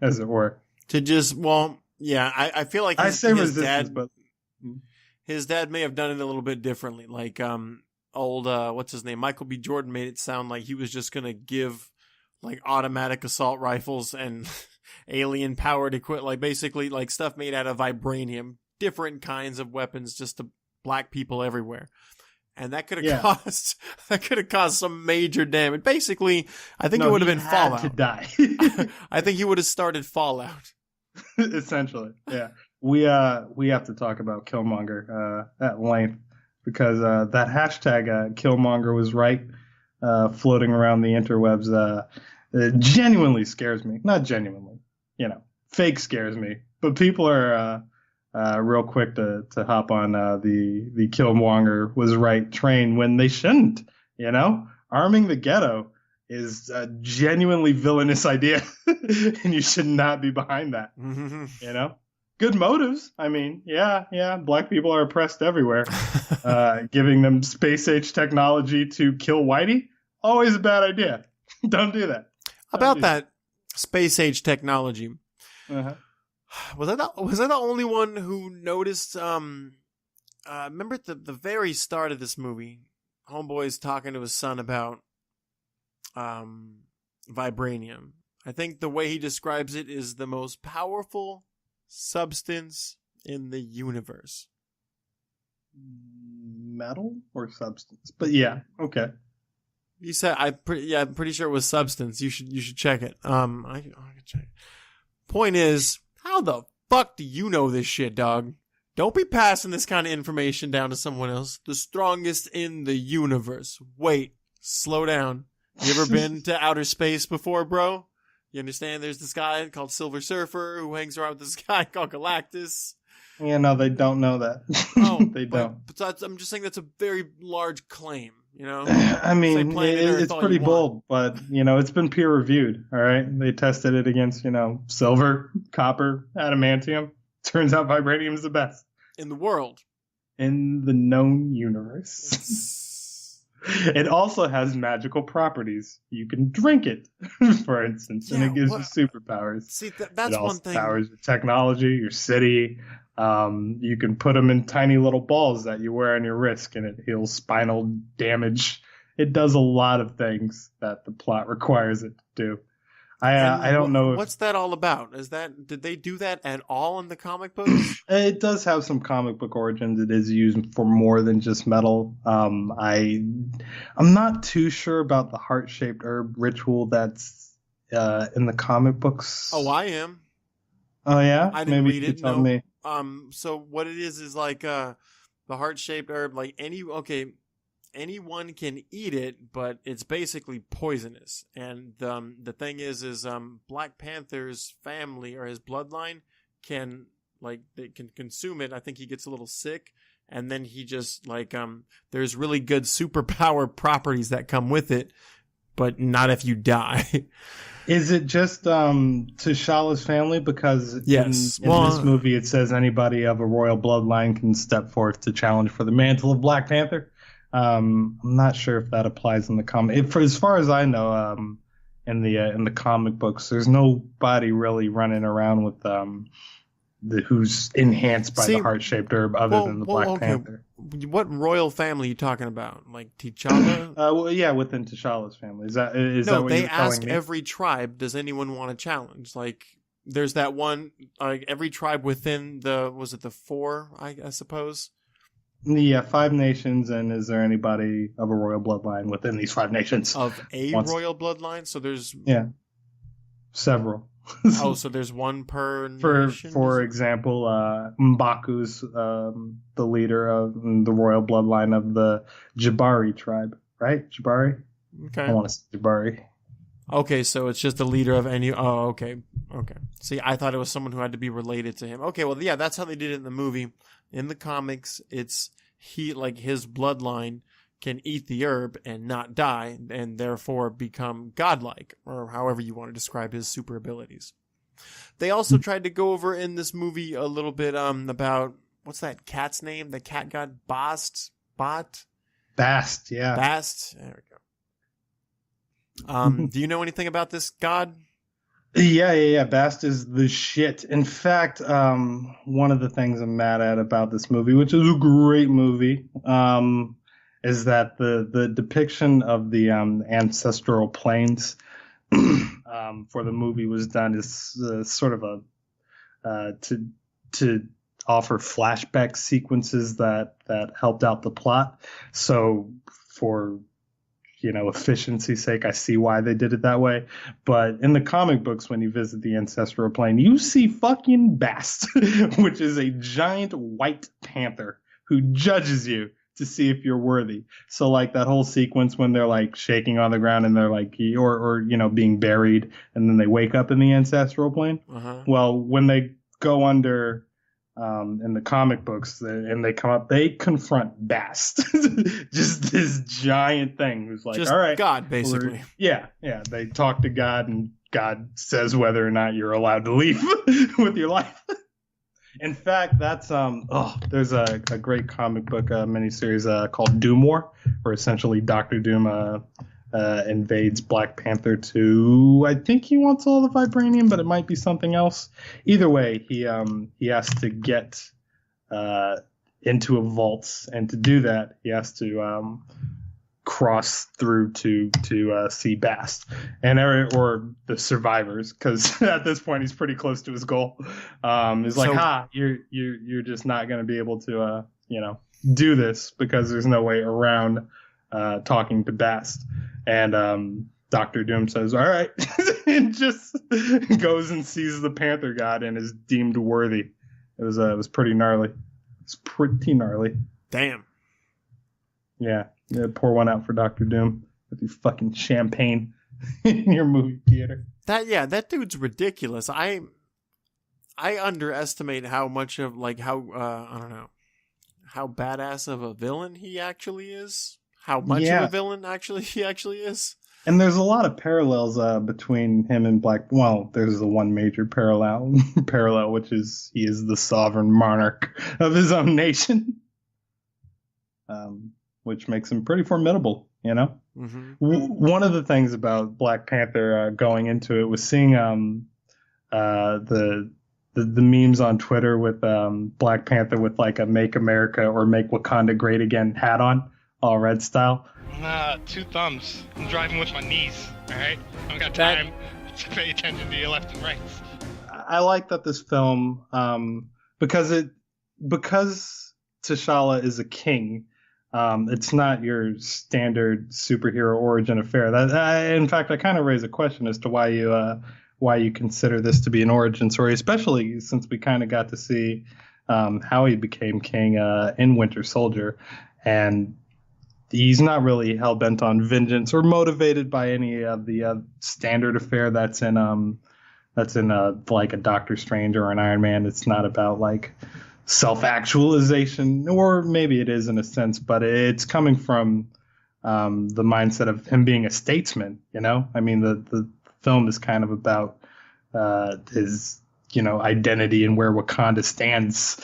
as it were. To just, I feel like I say resistance, but his dad may have done it a little bit differently. Like old what's his name? Michael B. Jordan made it sound like he was just gonna give like automatic assault rifles and alien powered equipment, like basically like stuff made out of vibranium, different kinds of weapons, just to black people everywhere. And that could have caused some major damage. Basically, I think it would have been Fallout. To die. I think he would have started Fallout. Essentially, yeah. We have to talk about Killmonger at length because that hashtag Killmonger was right floating around the interwebs it genuinely scares me. Not genuinely, fake scares me. But people are real quick to hop on the Killmonger was right train when they shouldn't. Arming the ghetto is a genuinely villainous idea, and you should not be behind that. Good motives. I mean, yeah. Black people are oppressed everywhere. Giving them space-age technology to kill Whitey, always a bad idea. Don't do that. About that space-age technology, was I the only one who noticed? Remember at the very start of this movie, Homeboy's talking to his son about vibranium. I think the way he describes it is the most powerful substance in the universe. Metal or substance? But yeah, okay. He said, I'm pretty sure it was substance. You should check it. I can check it. Point is, how the fuck do you know this shit, dog? Don't be passing this kind of information down to someone else. The strongest in the universe. Wait, slow down. You ever been to outer space before, bro? You understand? There's this guy called Silver Surfer who hangs around with this guy called Galactus. Yeah, no, they don't know that. They don't. But I'm just saying that's a very large claim, I mean, it's pretty bold, but, it's been peer reviewed, all right? They tested it against, silver, copper, adamantium. Turns out vibranium is the best. In the world. In the known universe. It also has magical properties. You can drink it, for instance, and it gives you superpowers. See, that's one thing. It also powers your technology, your city. You can put them in tiny little balls that you wear on your wrist, and it heals spinal damage. It does a lot of things that the plot requires it to do. I don't know. What's that all about? Did they do that at all in the comic books? It does have some comic book origins. It is used for more than just metal. I'm not too sure about the heart-shaped herb ritual that's in the comic books. Oh, I am. Oh yeah, I didn't maybe read you it. could tell No. me. So what it is like the heart-shaped herb. Like anyone can eat it, but it's basically poisonous. And the thing is Black Panther's family or his bloodline can they can consume it. I think he gets a little sick, and then he just there's really good superpower properties that come with it, but not if you die. Is it just T'Challa's family? Because Yes. in this movie it says anybody of a royal bloodline can step forth to challenge for the mantle of Black Panther. I'm not sure if that applies in the comic. As far as I know, in the comic books, there's nobody really running around with who's enhanced by the heart-shaped herb other than the Black Panther. What royal family are you talking about? Like T'Challa? Well, yeah, within T'Challa's family. Is that what they you're telling ask me? every tribe, does anyone want to challenge? Like, there's that one, every tribe within was it the four, I suppose? Yeah, 5 nations, and is there anybody of a royal bloodline within these 5 nations? Of a royal bloodline? So there's... Yeah, several. So there's one per nation? For example, M'Baku's the leader of the royal bloodline of the Jabari tribe, right? Jabari? Okay. I want to say Jabari. Okay, so it's just the leader of any... Oh, okay. Okay. See, I thought it was someone who had to be related to him. Okay, well, yeah, that's how they did it in the movie. In the comics, it's his bloodline can eat the herb and not die, and therefore become godlike, or however you want to describe his super abilities. They also tried to go over in this movie a little bit about, what's that cat's name? The cat god Bast? Bast, yeah. Bast? There we go. Do you know anything about this god? Yeah. Bast is the shit. In fact, one of the things I'm mad at about this movie, which is a great movie, is that the depiction of the ancestral planes for the movie was done as sort of a to offer flashback sequences that helped out the plot. So for efficiency's sake, I see why they did it that way. But in the comic books, when you visit the ancestral plane, you see fucking Bast, which is a giant white panther who judges you to see if you're worthy. So that whole sequence when they're shaking on the ground and they're or being buried and then they wake up in the ancestral plane. Uh-huh. Well, when they go under in the comic books and they come up, they confront Bast, just this giant thing who's just all right, God, basically. Yeah. They talk to God and God says whether or not you're allowed to leave with your life. In fact, that's there's a great comic book miniseries called Doom War, where essentially Doctor Doom invades Black Panther to, I think he wants all the vibranium, but it might be something else. Either way, he has to get into a vault, and to do that, he has to cross through to see Bast or the survivors, because at this point he's pretty close to his goal. You're just not going to be able to do this because there's no way around talking to Bast. And Dr. Doom says, all right, and just goes and sees the Panther God and is deemed worthy. It was pretty gnarly. It's pretty gnarly. Damn. Yeah, pour one out for Dr. Doom with your fucking champagne in your movie theater. That dude's ridiculous. I underestimate how much of I don't know, how badass of a villain he actually is. How much of a villain he actually is. And there's a lot of parallels between him and Black. Well, there's the one major parallel, which is he is the sovereign monarch of his own nation, which makes him pretty formidable. Mm-hmm. One of the things about Black Panther going into it was seeing the memes on Twitter with Black Panther with a "Make America" or "Make Wakanda Great Again" hat on. All red style. 2 thumbs. I'm driving with my knees, alright? I don't got time to pay attention to your left and right. I like that this film, because T'Challa is a king, it's not your standard superhero origin affair. In fact, I kind of raise a question as to why why you consider this to be an origin story, especially since we kind of got to see how he became king in Winter Soldier, and he's not really hell bent on vengeance or motivated by any of the standard affair that's in like a Doctor Strange or an Iron Man. It's not about like self-actualization, or maybe it is in a sense, but it's coming from the mindset of him being a statesman. I mean, the film is kind of about his identity and where Wakanda stands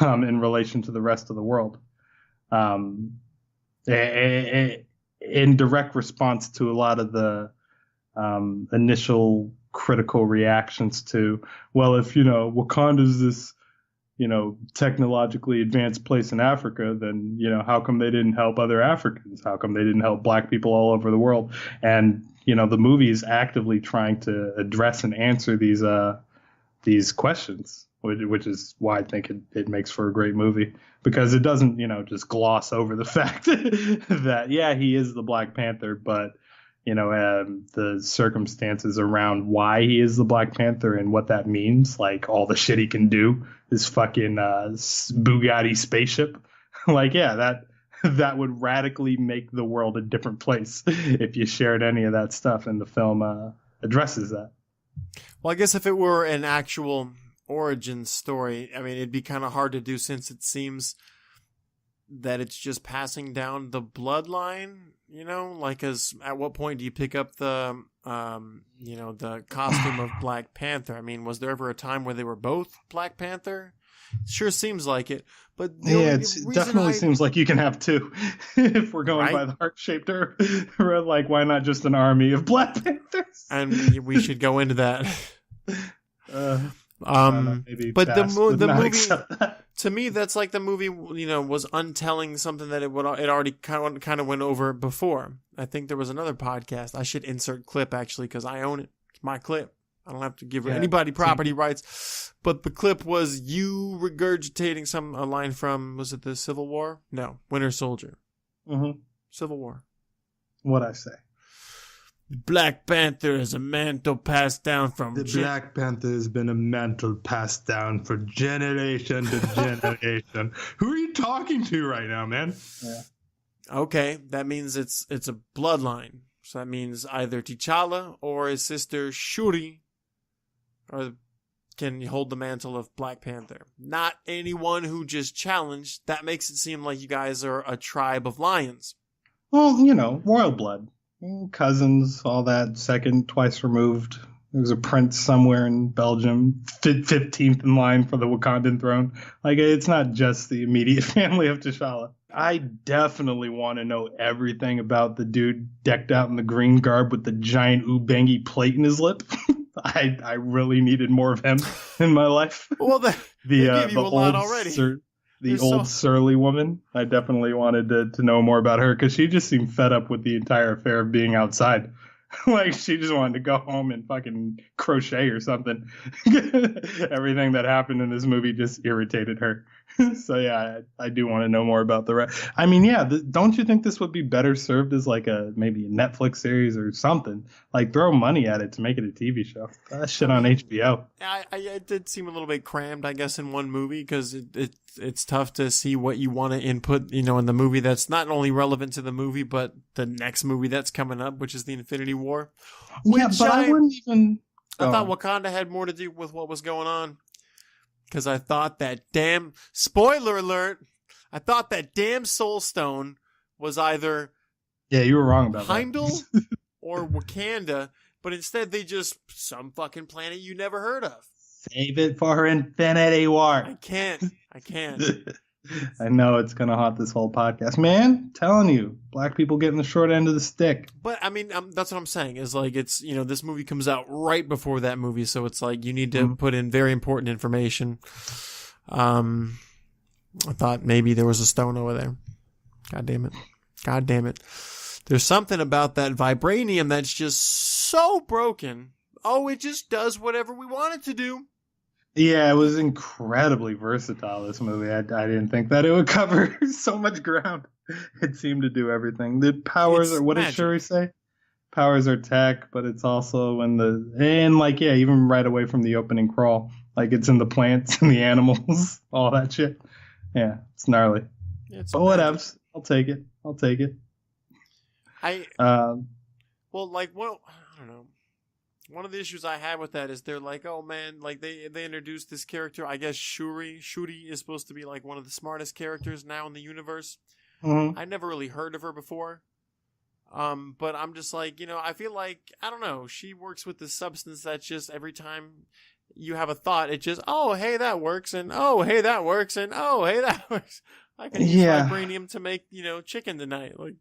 in relation to the rest of the world. In direct response to a lot of the initial critical reactions to, well, if Wakanda's this technologically advanced place in Africa, then how come they didn't help other Africans? How come they didn't help Black people all over the world? And the movie is actively trying to address and answer these questions, which is why I think it makes for a great movie, because it doesn't just gloss over the fact that he is the Black Panther, but the circumstances around why he is the Black Panther and what that means, like all the shit he can do, his fucking Bugatti spaceship, that would radically make the world a different place if you shared any of that stuff, and the film addresses that. Well, I guess if it were an actual origin story, I mean, it'd be kind of hard to do, since it seems that it's just passing down the bloodline, at what point do you pick up the costume of Black Panther? I mean, was there ever a time where they were both Black Panther? It sure seems like it, but it definitely seems like you can have two if we're going by the heart-shaped herb. Like, why not just an army of Black Panthers? And we should go into that. But the movie, to me, that's like the movie, was untelling something that it already kind of went over before. I think there was another podcast. I should insert clip, actually, because I own it. It's my clip. I don't have to give anybody property rights. But the clip was you regurgitating a line from, was it the Civil War? No, Winter Soldier. Mm-hmm. Civil War. What'd I say? Black Panther is a mantle passed down from... Black Panther has been a mantle passed down for generation to generation. Who are you talking to right now, man? Yeah. Okay, that means it's a bloodline. So that means either T'Challa or his sister Shuri can hold the mantle of Black Panther. Not anyone who just challenged. That makes it seem like you guys are a tribe of lions. Well, royal blood. Cousins, all that, second, twice removed. There's a prince somewhere in Belgium, 15th in line for the Wakandan throne. Like, it's not just the immediate family of T'Challa. I definitely want to know everything about the dude decked out in the green garb with the giant Ubangi plate in his lip. I really needed more of him in my life. Well, they gave you a lot already. Old surly woman. I definitely wanted to know more about her, because she just seemed fed up with the entire affair of being outside. Like, she just wanted to go home and fucking crochet or something. Everything that happened in this movie just irritated her. So yeah, I do want to know more about the rest. I mean, yeah, don't you think this would be better served as like maybe a Netflix series or something? Like, throw money at it to make it a TV show. That shit on HBO. It did seem a little bit crammed, I guess, in one movie, because it's tough to see what you want to input, in the movie that's not only relevant to the movie, but the next movie that's coming up, which is the Infinity War. Yeah, but I wouldn't even... I thought Wakanda had more to do with what was going on. Because I thought that damn... Spoiler alert! I thought that damn Soul Stone was either... Yeah, you were wrong about Heimdall or Wakanda, but instead they just... Some fucking planet you never heard of. Save it for Infinity War. I can't. I know it's going to haunt this whole podcast. Man, telling you, Black people getting the short end of the stick. But, I mean, that's what I'm saying, is like, it's, this movie comes out right before that movie, so it's like, you need to put in very important information. I thought maybe there was a stone over there. God damn it. There's something about that vibranium that's just so broken. Oh, it just does whatever we want it to do. Yeah, it was incredibly versatile, this movie. I didn't think that it would cover so much ground. It seemed to do everything. The powers, or what did Shuri say? powers are tech, but it's also even right away from the opening crawl, like it's in the plants and the animals, all that shit. Yeah, it's gnarly. Yeah, it's But whatevs, I'll take it. I don't know. One of the issues I have with that is they're like, oh man, like they introduced this character. I guess Shuri is supposed to be like one of the smartest characters now in the universe. Mm-hmm. I never really heard of her before. But I'm just like, I feel like, I don't know, she works with this substance that's just every time you have a thought, it just, oh, hey, that works, and oh, hey, that works, and oh, hey, that works. I can use vibranium to make, chicken tonight. Like,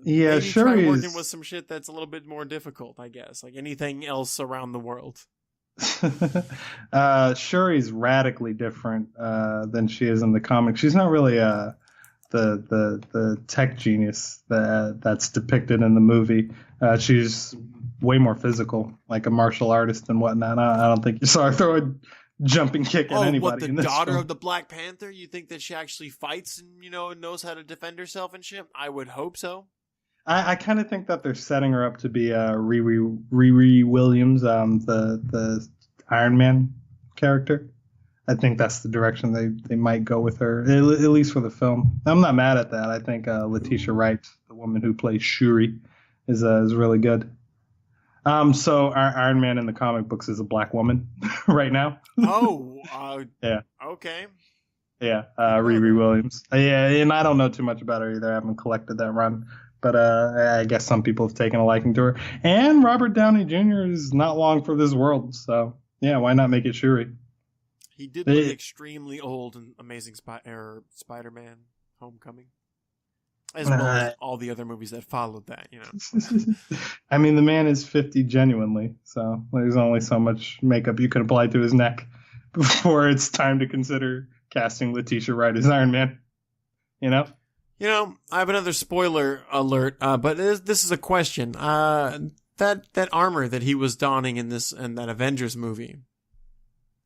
yeah, maybe try Shuri working with some shit that's a little bit more difficult, I guess. Like anything else around the world. Shuri's radically different than she is in the comics. She's not really the tech genius that's depicted in the movie. She's way more physical, like a martial artist and whatnot. I don't think you saw her throw a jumping kick at anybody. The daughter of the Black Panther? You think that she actually fights and knows how to defend herself and shit? I would hope so. I kind of think that they're setting her up to be Riri Williams, the Iron Man character. I think that's the direction they might go with her, at least for the film. I'm not mad at that. I think Letitia Wright, the woman who plays Shuri, is really good. So Iron Man in the comic books is a black woman right now. Yeah. Okay. Yeah, Riri Williams. Yeah, and I don't know too much about her either. I haven't collected that run. But I guess some people have taken a liking to her. And Robert Downey Jr. is not long for this world. So, yeah, why not make it Shuri? He did look extremely old in Amazing Spider-Man Homecoming. As well as all the other movies that followed that, I mean, the man is 50 genuinely. So there's only so much makeup you can apply to his neck before it's time to consider casting Letitia Wright as Iron Man. I have another spoiler alert, but this is a question. That armor that he was donning in that Avengers movie,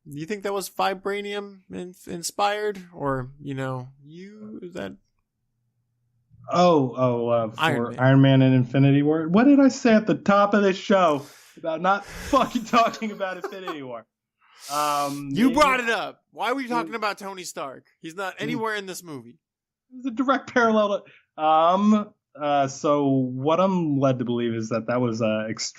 do you think that was vibranium inspired, or is that? For Iron Man and Infinity War. What did I say at the top of this show about not fucking talking about Infinity War? You brought it up. Why were you talking about Tony Stark? He's not anywhere in this movie. It's a direct parallel to, so what I'm led to believe is that was it's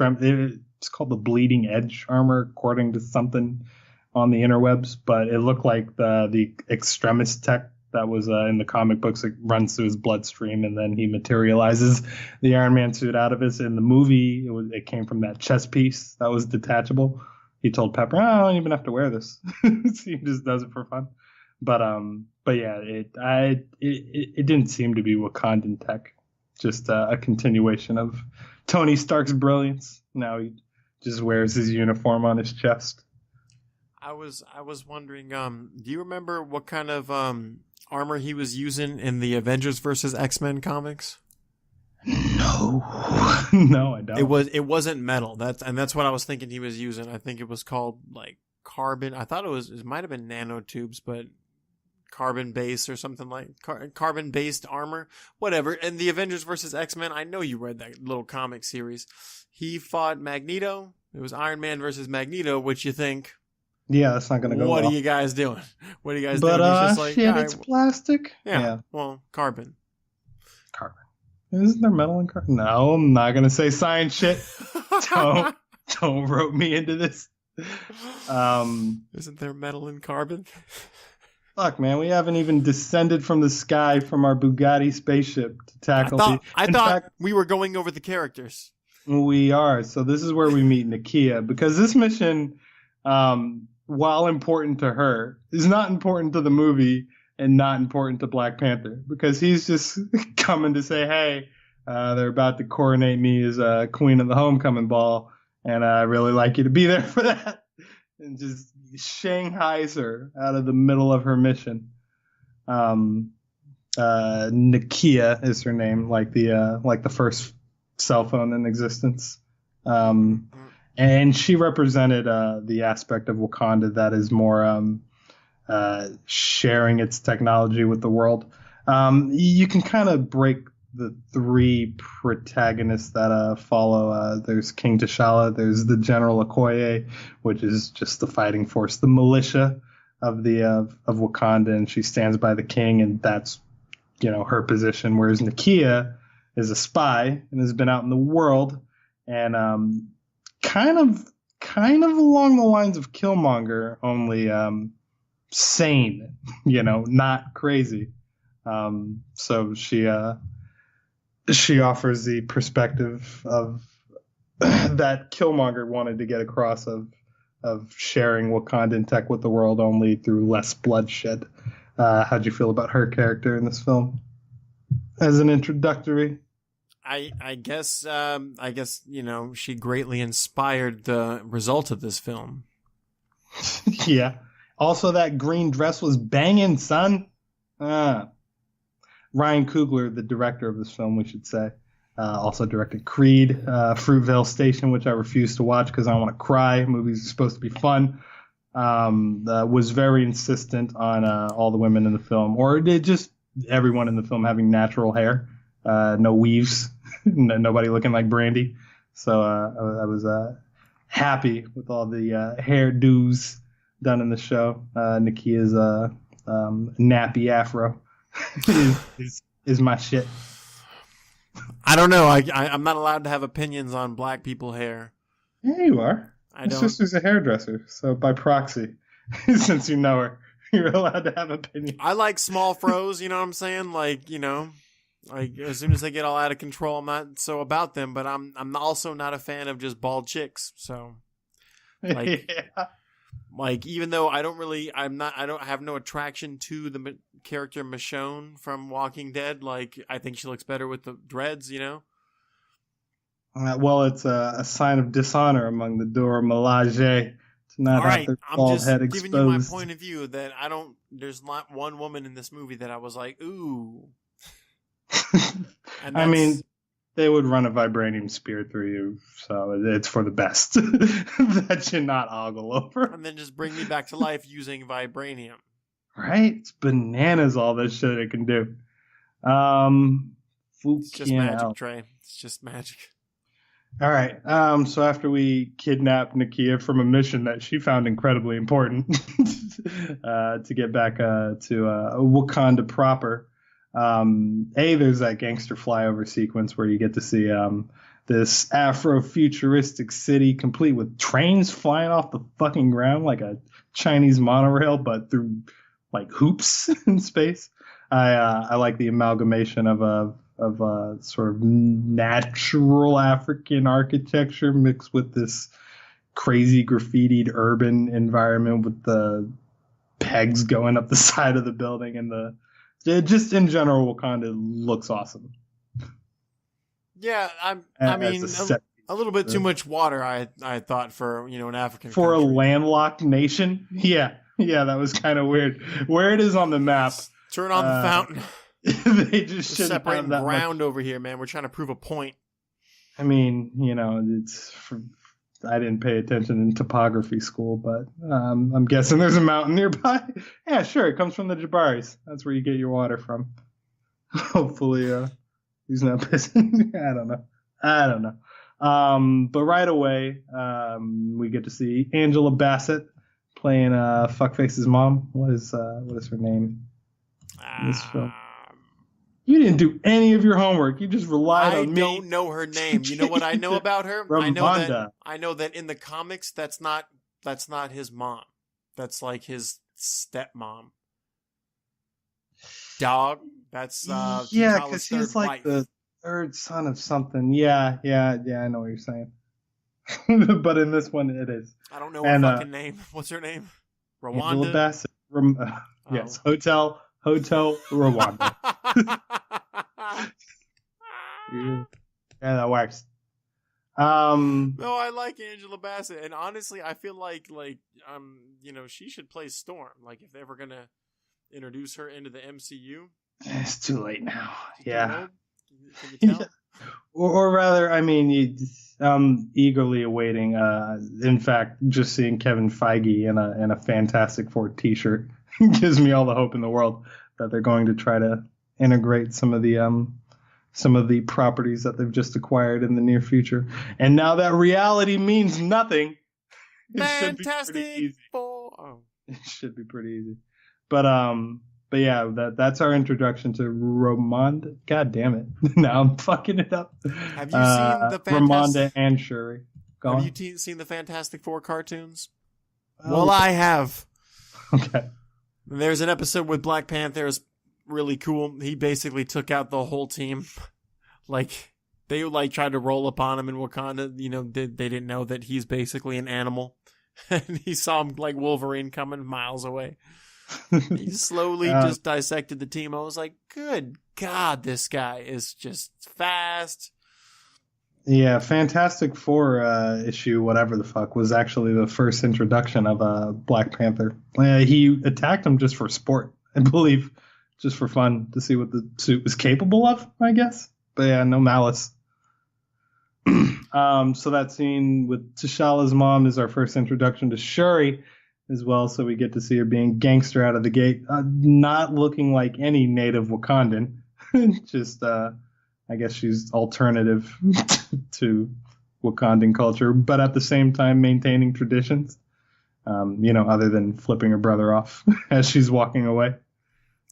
called the Bleeding Edge armor, according to something on the interwebs, but it looked like the extremis tech that was in the comic books. It runs through his bloodstream and then he materializes the Iron Man suit out of it. In the movie, it came from that chest piece that was detachable. He told Pepper, I don't even have to wear this. He just does it for fun. But yeah, it didn't seem to be Wakandan tech, just a continuation of Tony Stark's brilliance. Now he just wears his uniform on his chest. I was wondering, do you remember what kind of armor he was using in the Avengers versus X-Men comics? No, I don't. It wasn't metal. That's what I was thinking he was using. I think it was called like carbon. I thought it might have been nanotubes, but carbon based or something like carbon based armor, whatever. And the Avengers versus X-Men, I know you read that little comic series. He fought Magneto. It was Iron Man versus Magneto. Which you think? Yeah, that's not going to go What well. are you guys doing? What are you guys doing? But He's just like, shit, it's plastic. Yeah. Well, carbon. Isn't there metal in carbon? No, I'm not going to say science shit. Don't rope me into this. Isn't there metal in carbon? Fuck, man, we haven't even descended from the sky from our Bugatti spaceship to tackle. I thought we were going over the characters. We are. So this is where we meet Nakia, because this mission, while important to her, is not important to the movie and not important to Black Panther, because he's just coming to say, hey, they're about to coronate me as Queen of the Homecoming Ball, and I really like you to be there for that. And just shanghais her out of the middle of her mission. Nakia is her name, like the first cell phone in existence. And she represented the aspect of Wakanda that is more sharing its technology with the world. You can kind of break the three protagonists that follow. There's King T'Challa, there's the General Okoye, which is just the fighting force, the militia of Wakanda, and she stands by the king, and that's her position. Whereas Nakia is a spy and has been out in the world, and kind of along the lines of Killmonger, only sane, not crazy. So she offers the perspective of that Killmonger wanted to get across of sharing Wakandan tech with the world, only through less bloodshed. How'd you feel about her character in this film as an introductory? I guess she greatly inspired the result of this film. Yeah. Also, that green dress was banging, son. Ryan Coogler, the director of this film, we should say, also directed Creed, Fruitvale Station, which I refuse to watch because I want to cry. Movies are supposed to be fun. Was very insistent on all the women in the film, or just everyone in the film, having natural hair, no weaves, nobody looking like Brandy. So I was happy with all the hairdos done in the show. Nakia's nappy afro is my shit. I don't know. I'm not allowed to have opinions on black people hair. Yeah, you are. My sister's a hairdresser, so by proxy, since you know her, you're allowed to have opinions. I like small fros, you know what I'm saying? Like as soon as they get all out of control, I'm not so about them, but I'm also not a fan of just bald chicks. So like, yeah. Like, even though I don't have no attraction to the character Michonne from Walking Dead. Like, I think she looks better with the dreads, Well, it's a sign of dishonor among the Dora Milaje to not have their bald head exposed. I'm just giving you my point of view that there's not one woman in this movie that I was like, ooh. I mean, they would run a vibranium spear through you, so it's for the best that you not ogle over. And then just bring me back to life using vibranium. Right? It's bananas, all this shit it can do. It's just magic, Trey. It's just magic. All right. So after we kidnapped Nakia from a mission that she found incredibly important to get back to Wakanda proper, there's that gangster flyover sequence where you get to see this Afro-futuristic city complete with trains flying off the fucking ground like a Chinese monorail, but through like hoops in space. I like the amalgamation of a sort of natural African architecture mixed with this crazy graffitied urban environment with the pegs going up the side of the building, and just in general, Wakanda looks awesome. Yeah, I mean, a little bit too much water. I thought for an African for country. A landlocked nation. Yeah, that was kind of weird. Where it is on the map. Turn on the fountain. They just shouldn't separating have that ground much. over here, man. We're trying to prove a point. I mean, I didn't pay attention in topography school, but I'm guessing there's a mountain nearby. Yeah, sure. It comes from the Jabaris. That's where you get your water from. Hopefully, he's not pissing. I don't know. But right away, we get to see Angela Bassett playing Fuckface's mom. What is her name in this film? You didn't do any of your homework. You just relied on me. I don't know her name. You know what I know about her? I know that in the comics, that's not his mom. That's like his stepmom. Dog. That's yeah, because he's like the third son of something. Yeah. I know what you're saying. But in this one, it is. I don't know her fucking name. What's her name? Rwanda. Angela Bassett. Yes, Hotel Rwanda. Yeah, that works. No, I like Angela Bassett, and honestly, I feel like she should play Storm. Like, if they were gonna introduce her into the MCU, it's too late now. Yeah. Can you tell? Yeah. Or rather, I mean, I'm eagerly awaiting. In fact, just seeing Kevin Feige in a Fantastic Four T-shirt gives me all the hope in the world that they're going to try to integrate some of the some of the properties that they've just acquired in the near future. And now that reality means nothing, it should be pretty Fantastic easy. Four. Oh. It should be pretty easy. But yeah, that's our introduction to Ramonda. God damn it. Now I'm fucking it up. Have you seen the Ramonda and Shuri. Go on. Have you seen the Fantastic Four cartoons? Oh. Well, I have. Okay. There's an episode with Black Panther. It's really cool. He basically took out the whole team. Like, they tried to roll upon him in Wakanda. You know, they didn't know that he's basically an animal. And he saw him like Wolverine coming miles away. He slowly just dissected the team. I was like, good God, this guy is just fast. Yeah, Fantastic Four issue, whatever the fuck, was actually the first introduction of Black Panther. He attacked him just for sport, I believe, just for fun, to see what the suit was capable of, I guess. But yeah, no malice. So that scene with T'Challa's mom is our first introduction to Shuri as well. So we get to see her being gangster out of the gate, not looking like any native Wakandan. Just, I guess she's alternative to Wakandan culture, but at the same time maintaining traditions, other than flipping her brother off as she's walking away.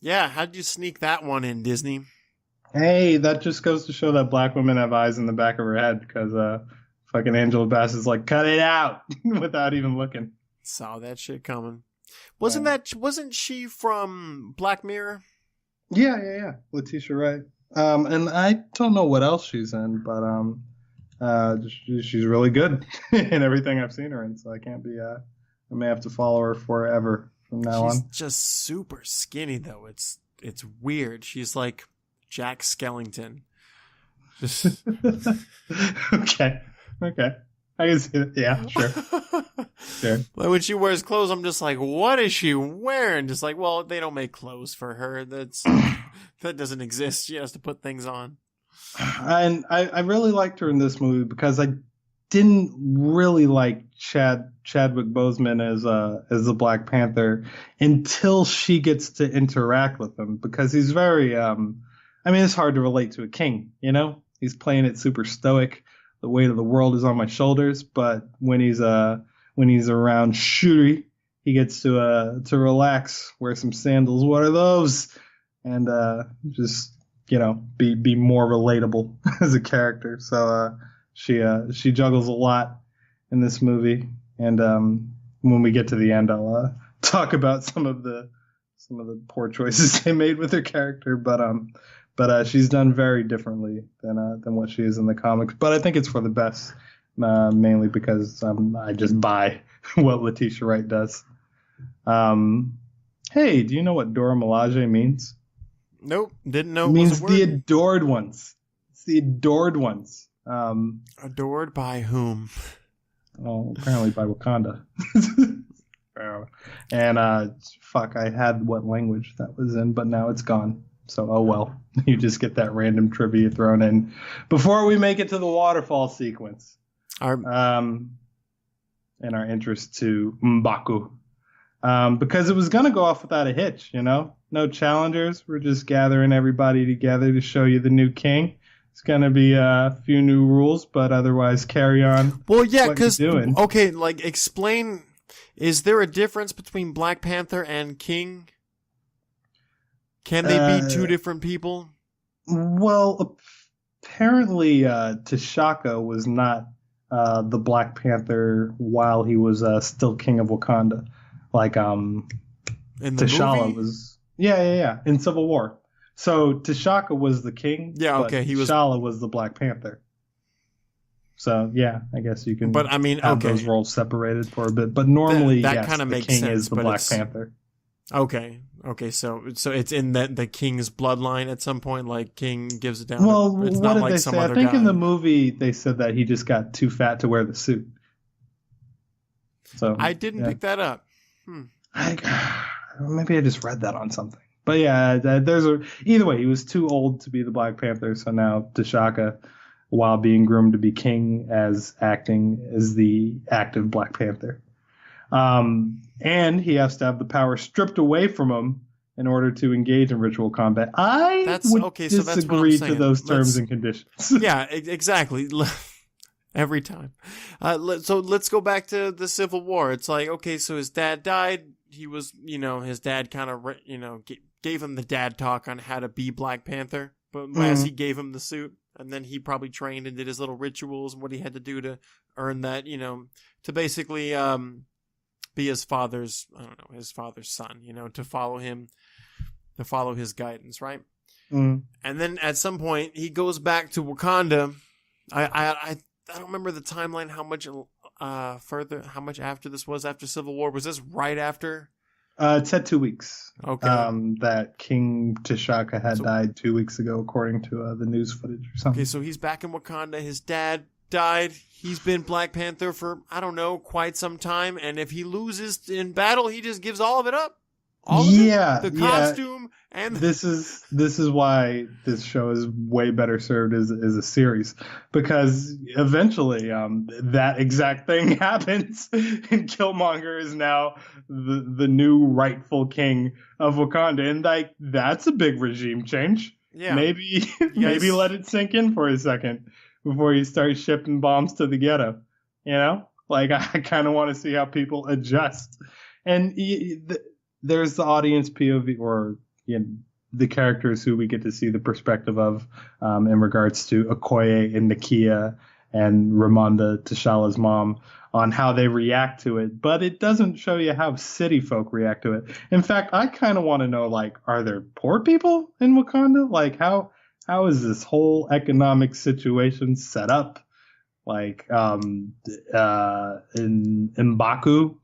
Yeah, how'd you sneak that one in, Disney? Hey, that just goes to show that black women have eyes in the back of her head, because fucking Angela Bassett's like, cut it out, without even looking. Saw that shit coming. Wasn't she from Black Mirror? Yeah. Letitia Wright. And I don't know what else she's in, but she's really good in everything I've seen her in, so I can't be I may have to follow her forever from now on. She's just super skinny though. It's weird. She's like Jack Skellington. Just Okay. I can see that. Yeah, sure. Like when she wears clothes, I'm just like, what is she wearing? Just like, well, they don't make clothes for her. That doesn't exist. She has to put things on. And I really liked her in this movie because I didn't really like Chadwick Boseman as the Black Panther until she gets to interact with him, because he's very it's hard to relate to a king, He's playing it super stoic. The weight of the world is on my shoulders, but when he's around Shuri, he gets to relax, wear some sandals. What are those? And just be more relatable as a character. So she juggles a lot in this movie, and when we get to the end, I'll talk about some of the poor choices they made with her character. But she's done very differently than what she is in the comics. But I think it's for the best, mainly because I just buy what Letitia Wright does. Hey, do you know what Dora Milaje means? Nope, didn't know. It means the adored ones. It's the adored ones. Adored by whom? Oh, apparently by Wakanda. And fuck, I had what language that was in, but now it's gone. So, oh well. You just get that random trivia thrown in before we make it to the waterfall sequence. In our interest to M'Baku. Because it was going to go off without a hitch, No challengers. We're just gathering everybody together to show you the new king. It's going to be a few new rules, but otherwise carry on. Well, yeah, because, okay, like, explain, is there a difference between Black Panther and King? Can they be two different people? Well, apparently T'Chaka was not the Black Panther while he was still king of Wakanda. Like in the T'Challa movie? was in Civil War. So T'Chaka was the king. Yeah, okay. T'Challa was the Black Panther. So yeah, I guess you can. But I mean, have those roles separated for a bit. But normally, that yes, kind of the makes king sense, is the but Black Panther. Okay. So it's in the king's bloodline at some point. Like King gives it down. Well, it's what not did like they some say? I other think guy. in the movie they said that he just got too fat to wear the suit. So I didn't pick that up. Maybe I just read that on something. But yeah, either way, he was too old to be the Black Panther. So now T'Chaka, while being groomed to be king, acting as the active Black Panther. And he has to have the power stripped away from him in order to engage in ritual combat. I would okay, so that's what I'm disagree saying. to those terms and conditions. Yeah, exactly. Every time. So let's go back to the Civil War. It's like, okay, so his dad died. He was, his dad kind of, gave him the dad talk on how to be Black Panther. But as he gave him the suit, and then he probably trained and did his little rituals and what he had to do to earn that, to basically be his father's, his father's son, to follow him, to follow his guidance, right? And then at some point he goes back to Wakanda. I don't remember the timeline, how much after this was, after Civil War. Was this right after? It said 2 weeks. Okay. That King T'Chaka had died 2 weeks ago, according to the news footage or something. Okay, so he's back in Wakanda. His dad died. He's been Black Panther for, quite some time. And if he loses in battle, he just gives all of it up. All of it? The costume and this is why this show is way better served as a series, because eventually that exact thing happens, and Killmonger is now the new rightful king of Wakanda, and that's a big regime change. Yeah, maybe let it sink in for a second before you start shipping bombs to the ghetto. I kind of want to see how people adjust, and there's the audience POV, or the characters who we get to see the perspective of in regards to Okoye and Nakia and Ramonda, T'Challa's mom, on how they react to it. But it doesn't show you how city folk react to it. In fact, I kind of want to know, are there poor people in Wakanda? How is this whole economic situation set up? M'Baku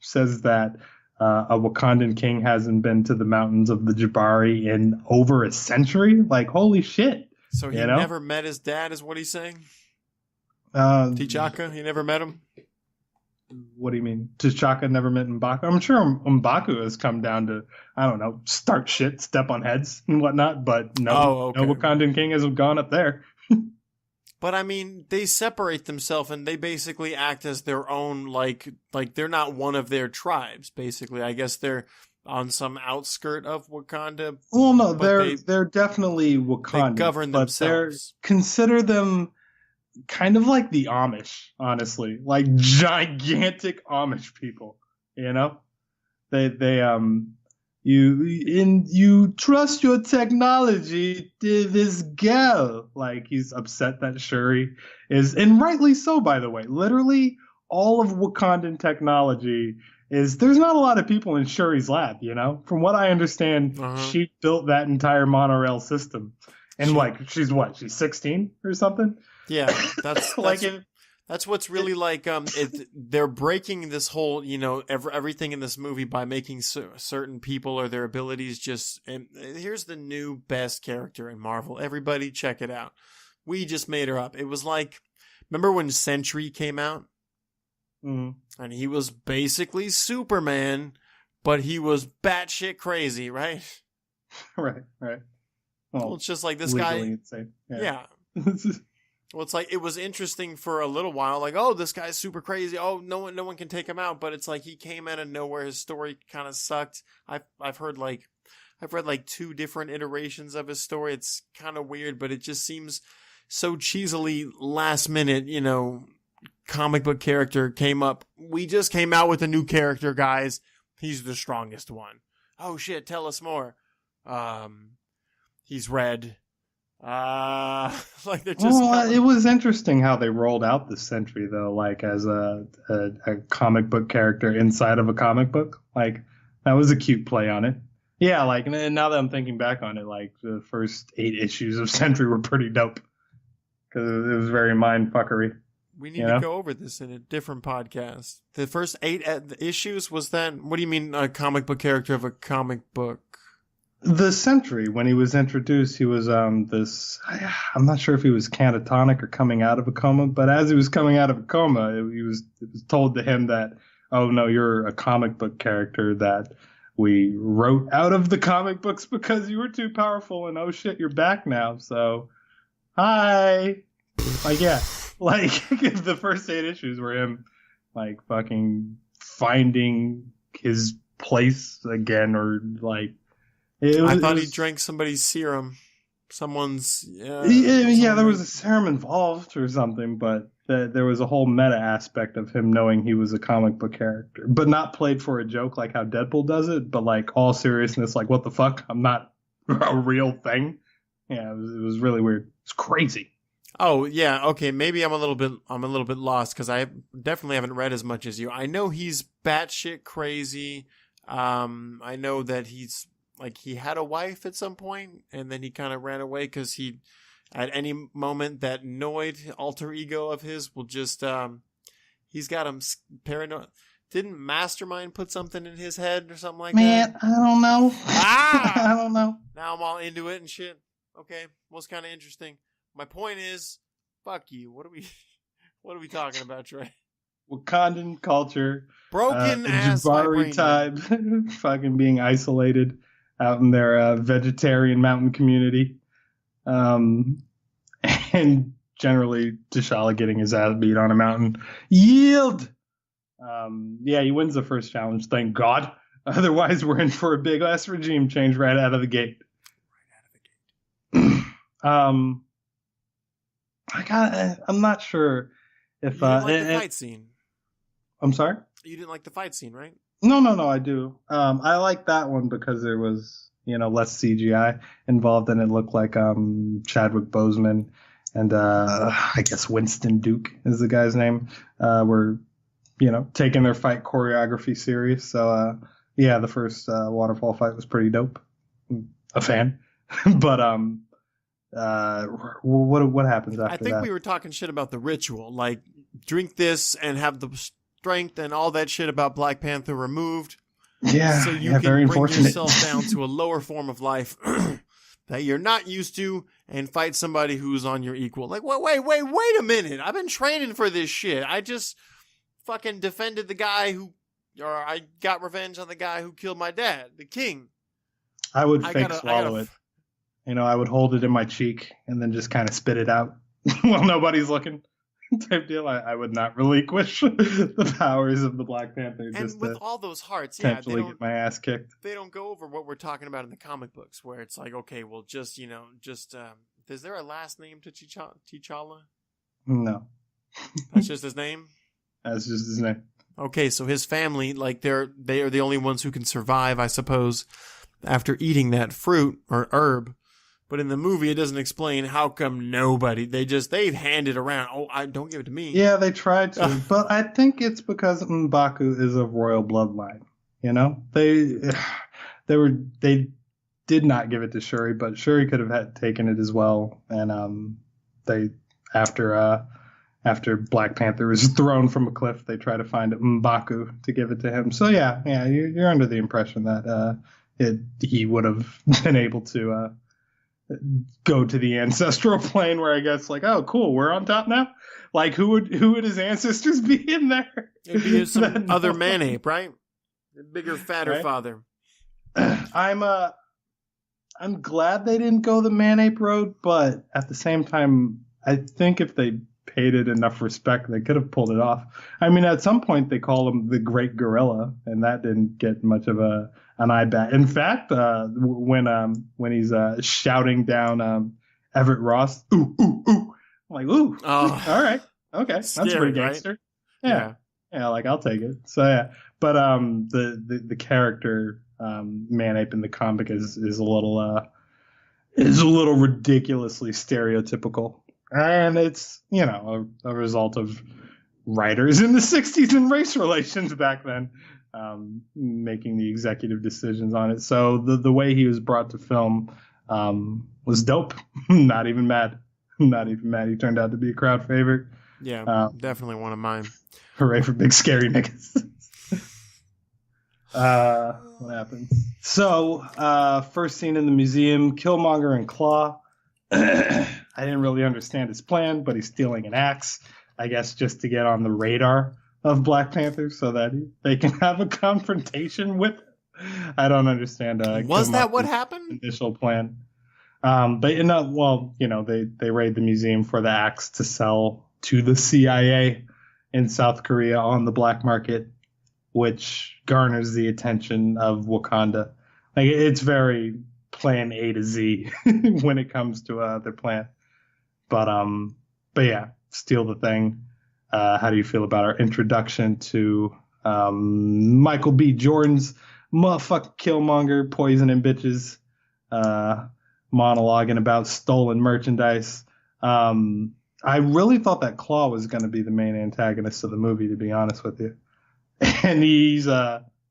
says that a Wakandan king hasn't been to the mountains of the Jabari in over a century. Holy shit! So he never met his dad, is what he's saying. T'Chaka, he never met him. What do you mean? T'Chaka never met M'Baku? I'm sure M'Baku has come down to, start shit, step on heads and whatnot. But no, no Wakandan king has gone up there. But they separate themselves and they basically act as their own, like they're not one of their tribes, basically. I guess they're on some outskirt of Wakanda. Well, no, they're definitely Wakanda. They govern themselves. Consider them kind of like the Amish, honestly. Like gigantic Amish people, You trust your technology to this girl. He's upset that Shuri is, and rightly so, by the way. Literally, all of Wakandan technology there's not a lot of people in Shuri's lab, From what I understand, she built that entire monorail system. And she's 16 or something? Yeah, that's that's what's really they're breaking this whole, everything in this movie by making certain people or their abilities just, and here's the new best character in Marvel. Everybody check it out. We just made her up. It was remember when Sentry came out? Mm-hmm. And he was basically Superman, but he was batshit crazy, right? Right. Well, it's just this guy. Insane. Yeah. Well, it's it was interesting for a little while, this guy's super crazy. Oh, no one can take him out. But it's he came out of nowhere. His story kind of sucked. I've read 2 different iterations of his story. It's kind of weird, but it just seems so cheesily last minute, comic book character came up. We just came out with a new character, guys. He's the strongest one. Oh shit, tell us more. He's red. They're just it was interesting how they rolled out the Sentry though, as a comic book character inside of a comic book. That was a cute play on it. Yeah, and now that I'm thinking back on it, the first 8 issues of Sentry were pretty dope because it was very mind fuckery. We need to go over this in a different podcast. The first 8 issues was that. What do you mean a comic book character of a comic book? The Sentry, when he was introduced, he was this. I'm not sure if he was catatonic or coming out of a coma, but as he was coming out of a coma, it was told to him that, oh no, you're a comic book character that we wrote out of the comic books because you were too powerful, and oh shit, you're back now. So, hi. The first 8 issues were him, fucking finding his place again, or I thought he drank somebody's serum. Someone's. Yeah, there was a serum involved or something, but there was a whole meta aspect of him knowing he was a comic book character, but not played for a joke like how Deadpool does it, but like all seriousness, like what the fuck? I'm not a real thing. Yeah, it was really weird. It's crazy. Oh yeah, okay. Maybe I'm a little bit lost because I definitely haven't read as much as you. I know he's batshit crazy. I know that he's like he had a wife at some point, and then he kind of ran away because he, at any moment, that Noid alter ego of his will just he's got him paranoid. Didn't Mastermind put something in his head or something like that? Man, I don't know. Ah! I don't know. Now I'm all into it and shit. Okay, well, it's kind of interesting. My point is, fuck you. What are we talking about, Trey? Wakandan culture, Broken ass Jabari tribe, fucking being isolated out in their vegetarian mountain community, and generally T'Challa getting his ass beat on a mountain. Yield. Yeah, he wins the first challenge, thank God. Otherwise, we're in for a big ass regime change right out of the gate. I'm not sure if you didn't like the fight scene. I'm sorry? You didn't like the fight scene, right? No, I do. I like that one because there was, less CGI involved, and it looked like Chadwick Boseman and I guess Winston Duke is the guy's name. Were taking their fight choreography serious. So yeah, the first waterfall fight was pretty dope. A fan, but what happens after that? I think we were talking shit about the ritual, like drink this and have the strength and all that shit about Black Panther removed. Yeah, so you can bring unfortunate. yourself down to a lower form of life that you're not used to and fight somebody who's on your equal. Like, wait a minute. I've been training for this shit. I just fucking defended the guy I got revenge on the guy who killed my dad, the king. I would swallow it. I would hold it in my cheek and then just kind of spit it out while nobody's looking. Type deal. I would not relinquish the powers of the Black Panther. And just with all those hearts, yeah, they get my ass kicked. They don't go over what we're talking about in the comic books, where it's like, okay, well, just is there a last name to T'Challa? No, that's just his name. That's just his name. Okay, so his family, like they are the only ones who can survive, I suppose, after eating that fruit or herb. But in the movie, it doesn't explain how come nobody. They've handed around. Oh, don't give it to me. Yeah, they tried to, but I think it's because M'Baku is of royal bloodline. They did not give it to Shuri, but Shuri could have taken it as well. And they after Black Panther was thrown from a cliff, they try to find M'Baku to give it to him. So yeah, you're under the impression that he would have been able to. Go to the ancestral plane where I guess like, oh cool, we're on top now. Like who would his ancestors be in there? It'd be some other man ape, right? A bigger, fatter right? father. I'm glad they didn't go the man ape road, but at the same time, I think if they paid it enough respect, they could have pulled it off. I mean, at some point they call him the Great Gorilla, and that didn't get much of an eye back. In fact, when he's shouting down Everett Ross, ooh, ooh, ooh, I'm like, ooh, all right, okay, scary, that's pretty gangster. Right? Yeah, like I'll take it. So yeah, but the character Man-Ape in the comic is a little ridiculously stereotypical, and it's a result of writers in the 60s and race relations back then. Making the executive decisions on it. So the way he was brought to film was dope. Not even mad. He turned out to be a crowd favorite. Yeah, definitely one of mine. Hooray for big scary niggas. What happens? So, first scene in the museum, Killmonger and Claw. I didn't really understand his plan, but he's stealing an axe, I guess just to get on the radar of Black Panther so that they can have a confrontation with him. I don't understand. Was that what happened? Initial plan. But they raid the museum for the axe to sell to the CIA in South Korea on the black market, which garners the attention of Wakanda, Like it's very plan A to Z when it comes to their plan. But yeah, steal the thing. How do you feel about our introduction to Michael B. Jordan's motherfucking Killmonger poisoning bitches, monologuing about stolen merchandise? I really thought that Claw was going to be the main antagonist of the movie, to be honest with you. And he's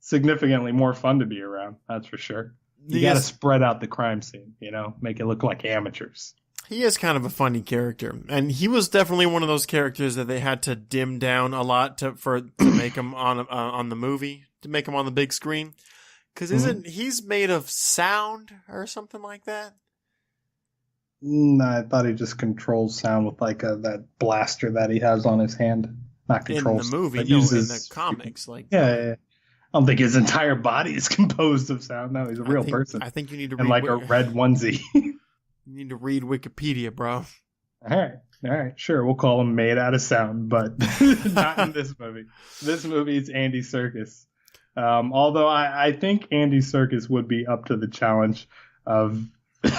significantly more fun to be around, that's for sure. You got to spread out the crime scene, make it look like amateurs. He is kind of a funny character, and he was definitely one of those characters that they had to dim down a lot to make him on the movie, to make him on the big screen. Because he's made of sound or something like that? I thought he just controls sound with like that blaster that he has on his hand. Not controls. In the movie, in the comics. Yeah. I don't think his entire body is composed of sound. No, he's a real person. I think you need to read like a red onesie. You need to read Wikipedia, bro. All right, sure. We'll call him made out of sound, but not in this movie. This movie is Andy Serkis. Although I think Andy Serkis would be up to the challenge of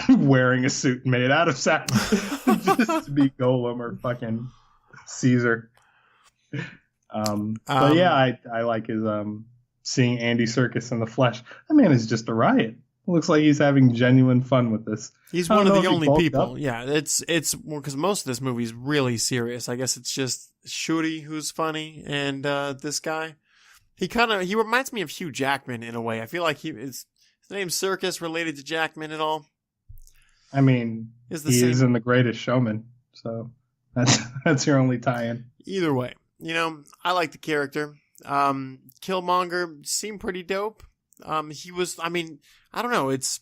wearing a suit made out of sound just to be Golem or fucking Caesar. But yeah, I like his seeing Andy Serkis in the flesh. That man is just a riot. It looks like he's having genuine fun with this. He's one of the only people. Yeah, it's because most of this movie is really serious. I guess it's just Shuri who's funny, and this guy. He reminds me of Hugh Jackman in a way. I feel like his name's Serkis related to Jackman at all. I mean, he is in The Greatest Showman, so that's your only tie-in. Either way, I like the character. Killmonger seemed pretty dope. He was, I don't know, it's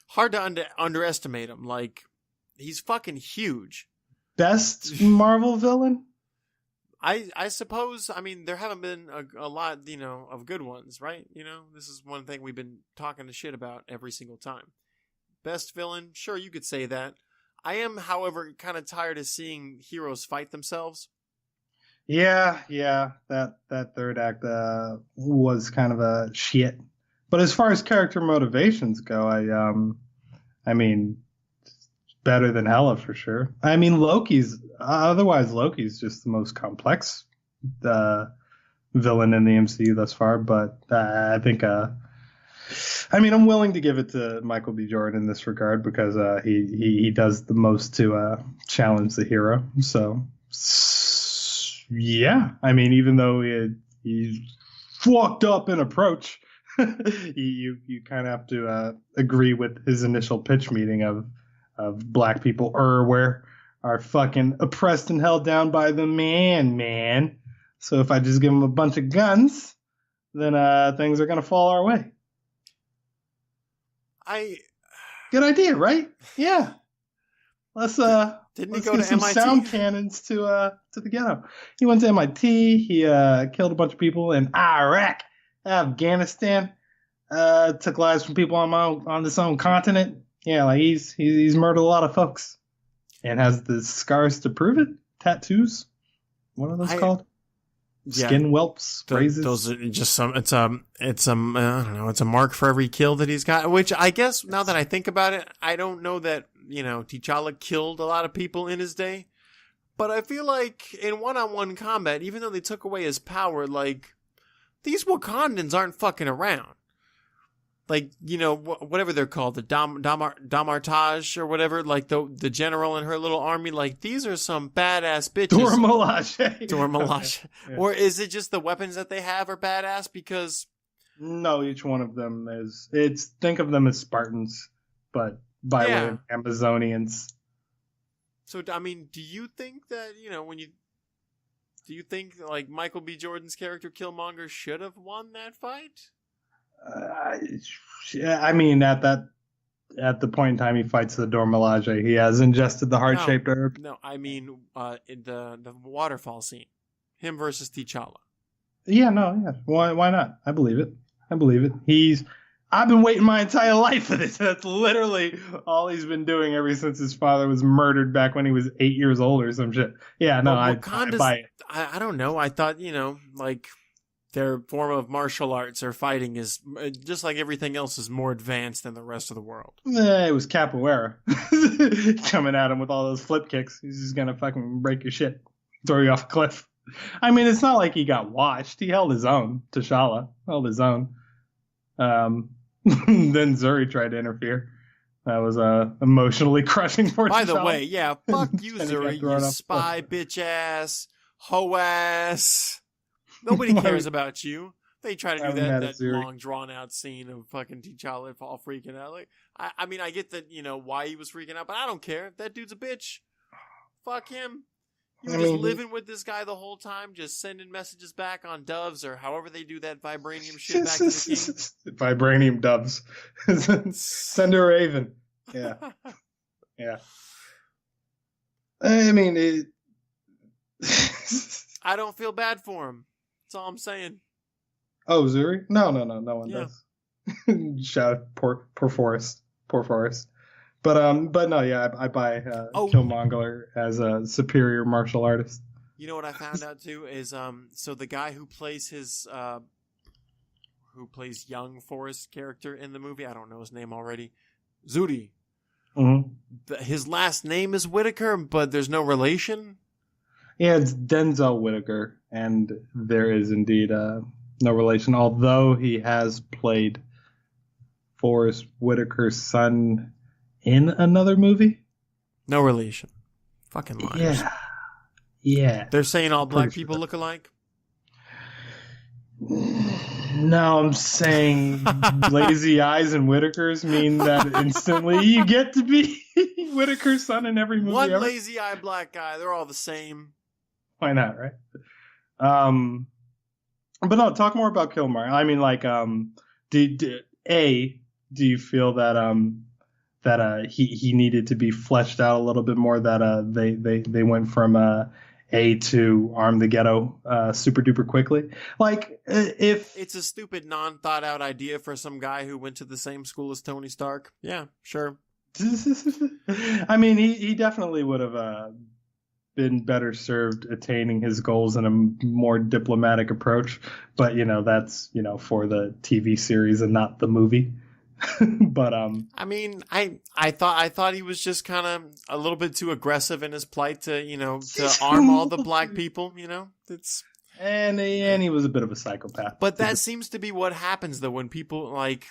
hard to underestimate him. Like, he's fucking huge. Best Marvel villain? I suppose, there haven't been a lot, of good ones, right? This is one thing we've been talking to shit about every single time. Best villain, sure, you could say that. I am, however, kind of tired of seeing heroes fight themselves. Yeah, that third act was kind of a shit. But as far as character motivations go, better than Hela for sure. Loki's just the most complex villain in the MCU thus far. But I think, I'm willing to give it to Michael B. Jordan in this regard because he does the most to challenge the hero. So. Yeah, even though he's fucked up in approach, you kind of have to agree with his initial pitch meeting of black people where are fucking oppressed and held down by the man. So if I just give him a bunch of guns, then things are gonna fall our way. Good idea, right? Yeah. Let's Didn't Let's he go give to some MIT? sound cannons to the ghetto. He went to MIT. He killed a bunch of people in Iraq, Afghanistan. Took lives from people on this own continent. Yeah, like he's murdered a lot of folks, and has the scars to prove it. Tattoos. What are those called? Yeah, skin whelps, phrases. Those are just some. It's I don't know. It's a mark for every kill that he's got. Which I guess now that I think about it, I don't know that T'Challa killed a lot of people in his day, but I feel like in one-on-one combat, even though they took away his power, like these Wakandans aren't fucking around. Like, whatever they're called, the Damartage or whatever, like the general and her little army, like these are some badass bitches. Dora Milaje. Yeah. Or is it just the weapons that they have are badass because... No, each one of them think of them as Spartans, but by way of Amazonians. So, do you think that, do you think like Michael B. Jordan's character Killmonger should have won that fight? At the point in time he fights the Dora Milaje, he has ingested the heart-shaped herb. No, in the waterfall scene, him versus T'Challa. Yeah, why not? I believe it. I've been waiting my entire life for this. That's literally all he's been doing ever since his father was murdered back when he was 8 years old or some shit. Yeah, no, I buy it. I don't know. I thought, their form of martial arts or fighting is just like everything else is more advanced than the rest of the world. It was capoeira coming at him with all those flip kicks. He's just gonna fucking break your shit, throw you off a cliff. I mean, it's not like he got washed. He held his own. T'Challa held his own. Then Zuri tried to interfere. That was emotionally crushing for T'Challa. By the way, yeah, fuck you, Zuri, you spy bitch ass, hoe ass. Nobody cares about you. They try to do that long drawn out scene of fucking T'Challa all freaking out. Like, I mean, I get that, why he was freaking out, but I don't care. That dude's a bitch. Fuck him. You were just living with this guy the whole time, just sending messages back on doves or however they do that vibranium shit back to the king. Vibranium doves. Send a raven. Yeah. Yeah. I mean, I don't feel bad for him. That's all I'm saying. Oh, Zuri? No one does. Shout out, poor Forrest. Poor Forrest. But no, yeah, I buy Killmonger as a superior martial artist. You know what I found out too is so the guy who plays young Forrest character in the movie, I don't know his name already, Zuri. Mm-hmm. His last name is Whitaker, but there's no relation. Yeah, it's Denzel Whitaker, and there is indeed no relation, although he has played Forrest Whitaker's son in another movie. No relation. Fucking liars. Yeah. They're saying all black people look alike? No, I'm saying lazy eyes and Whitakers mean that instantly you get to be Whitaker's son in every movie One ever. lazy eye black guy. They're all the same. Why not, right? But no, talk more about Killmonger. I mean, like, do you feel that he needed to be fleshed out a little bit more? That they went from A to arm the ghetto super duper quickly. Like, if it's a stupid, non thought out idea for some guy who went to the same school as Tony Stark. Yeah, sure. I mean, he definitely would have been better served attaining his goals in a more diplomatic approach. But that's for the TV series and not the movie. But I mean, I thought he was just kind of a little bit too aggressive in his plight to to arm all the black people. It's and he was a bit of a psychopath. But that seems to be what happens though when people like,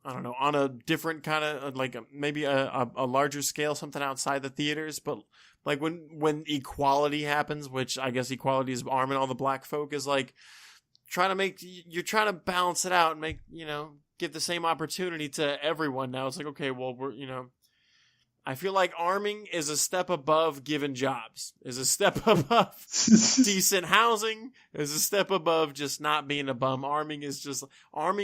I don't know, on a different kind of like maybe a larger scale, something outside the theaters, but like when equality happens, which I guess equality is arming all the black folk, is like you're trying to balance it out and make give the same opportunity to everyone. Now it's like, okay, well, we're, I feel like arming is a step above giving jobs, is a step above decent housing, is a step above just not being a bum. Arming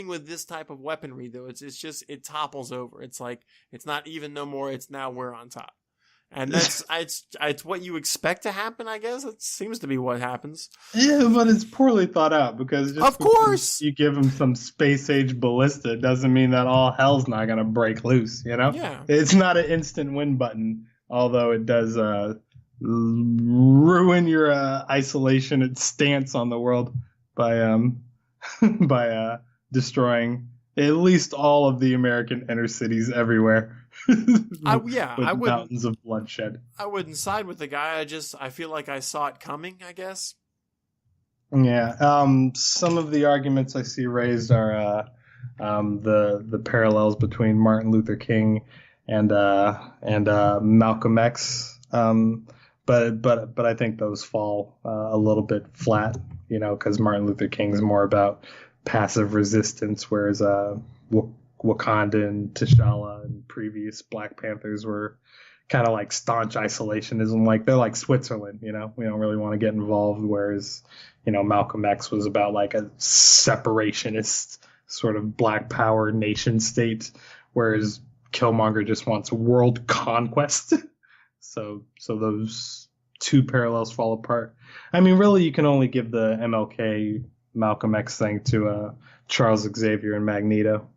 with this type of weaponry though. It topples over. It's like, it's not even no more. It's now we're on top. And that's it's what you expect to happen, I guess. It seems to be what happens. Yeah, but it's poorly thought out because of course you give him some space age ballista, it doesn't mean that all hell's not gonna break loose. Yeah. It's not an instant win button, although it does ruin your isolationist stance on the world by by destroying at least all of the American inner cities everywhere. I wouldn't, mountains of bloodshed. I wouldn't side with the guy. I feel like I saw it coming, I guess. Yeah. Some of the arguments I see raised are the parallels between Martin Luther King and Malcolm X. But I think those fall a little bit flat, because Martin Luther King is more about passive resistance, whereas Wakanda and T'Challa and previous Black Panthers were kind of like staunch isolationism. Like they're like Switzerland, we don't really want to get involved. Whereas, Malcolm X was about like a separationist sort of Black power nation state, whereas Killmonger just wants world conquest. So those two parallels fall apart. I mean, really, you can only give the MLK Malcolm X thing to Charles Xavier and Magneto.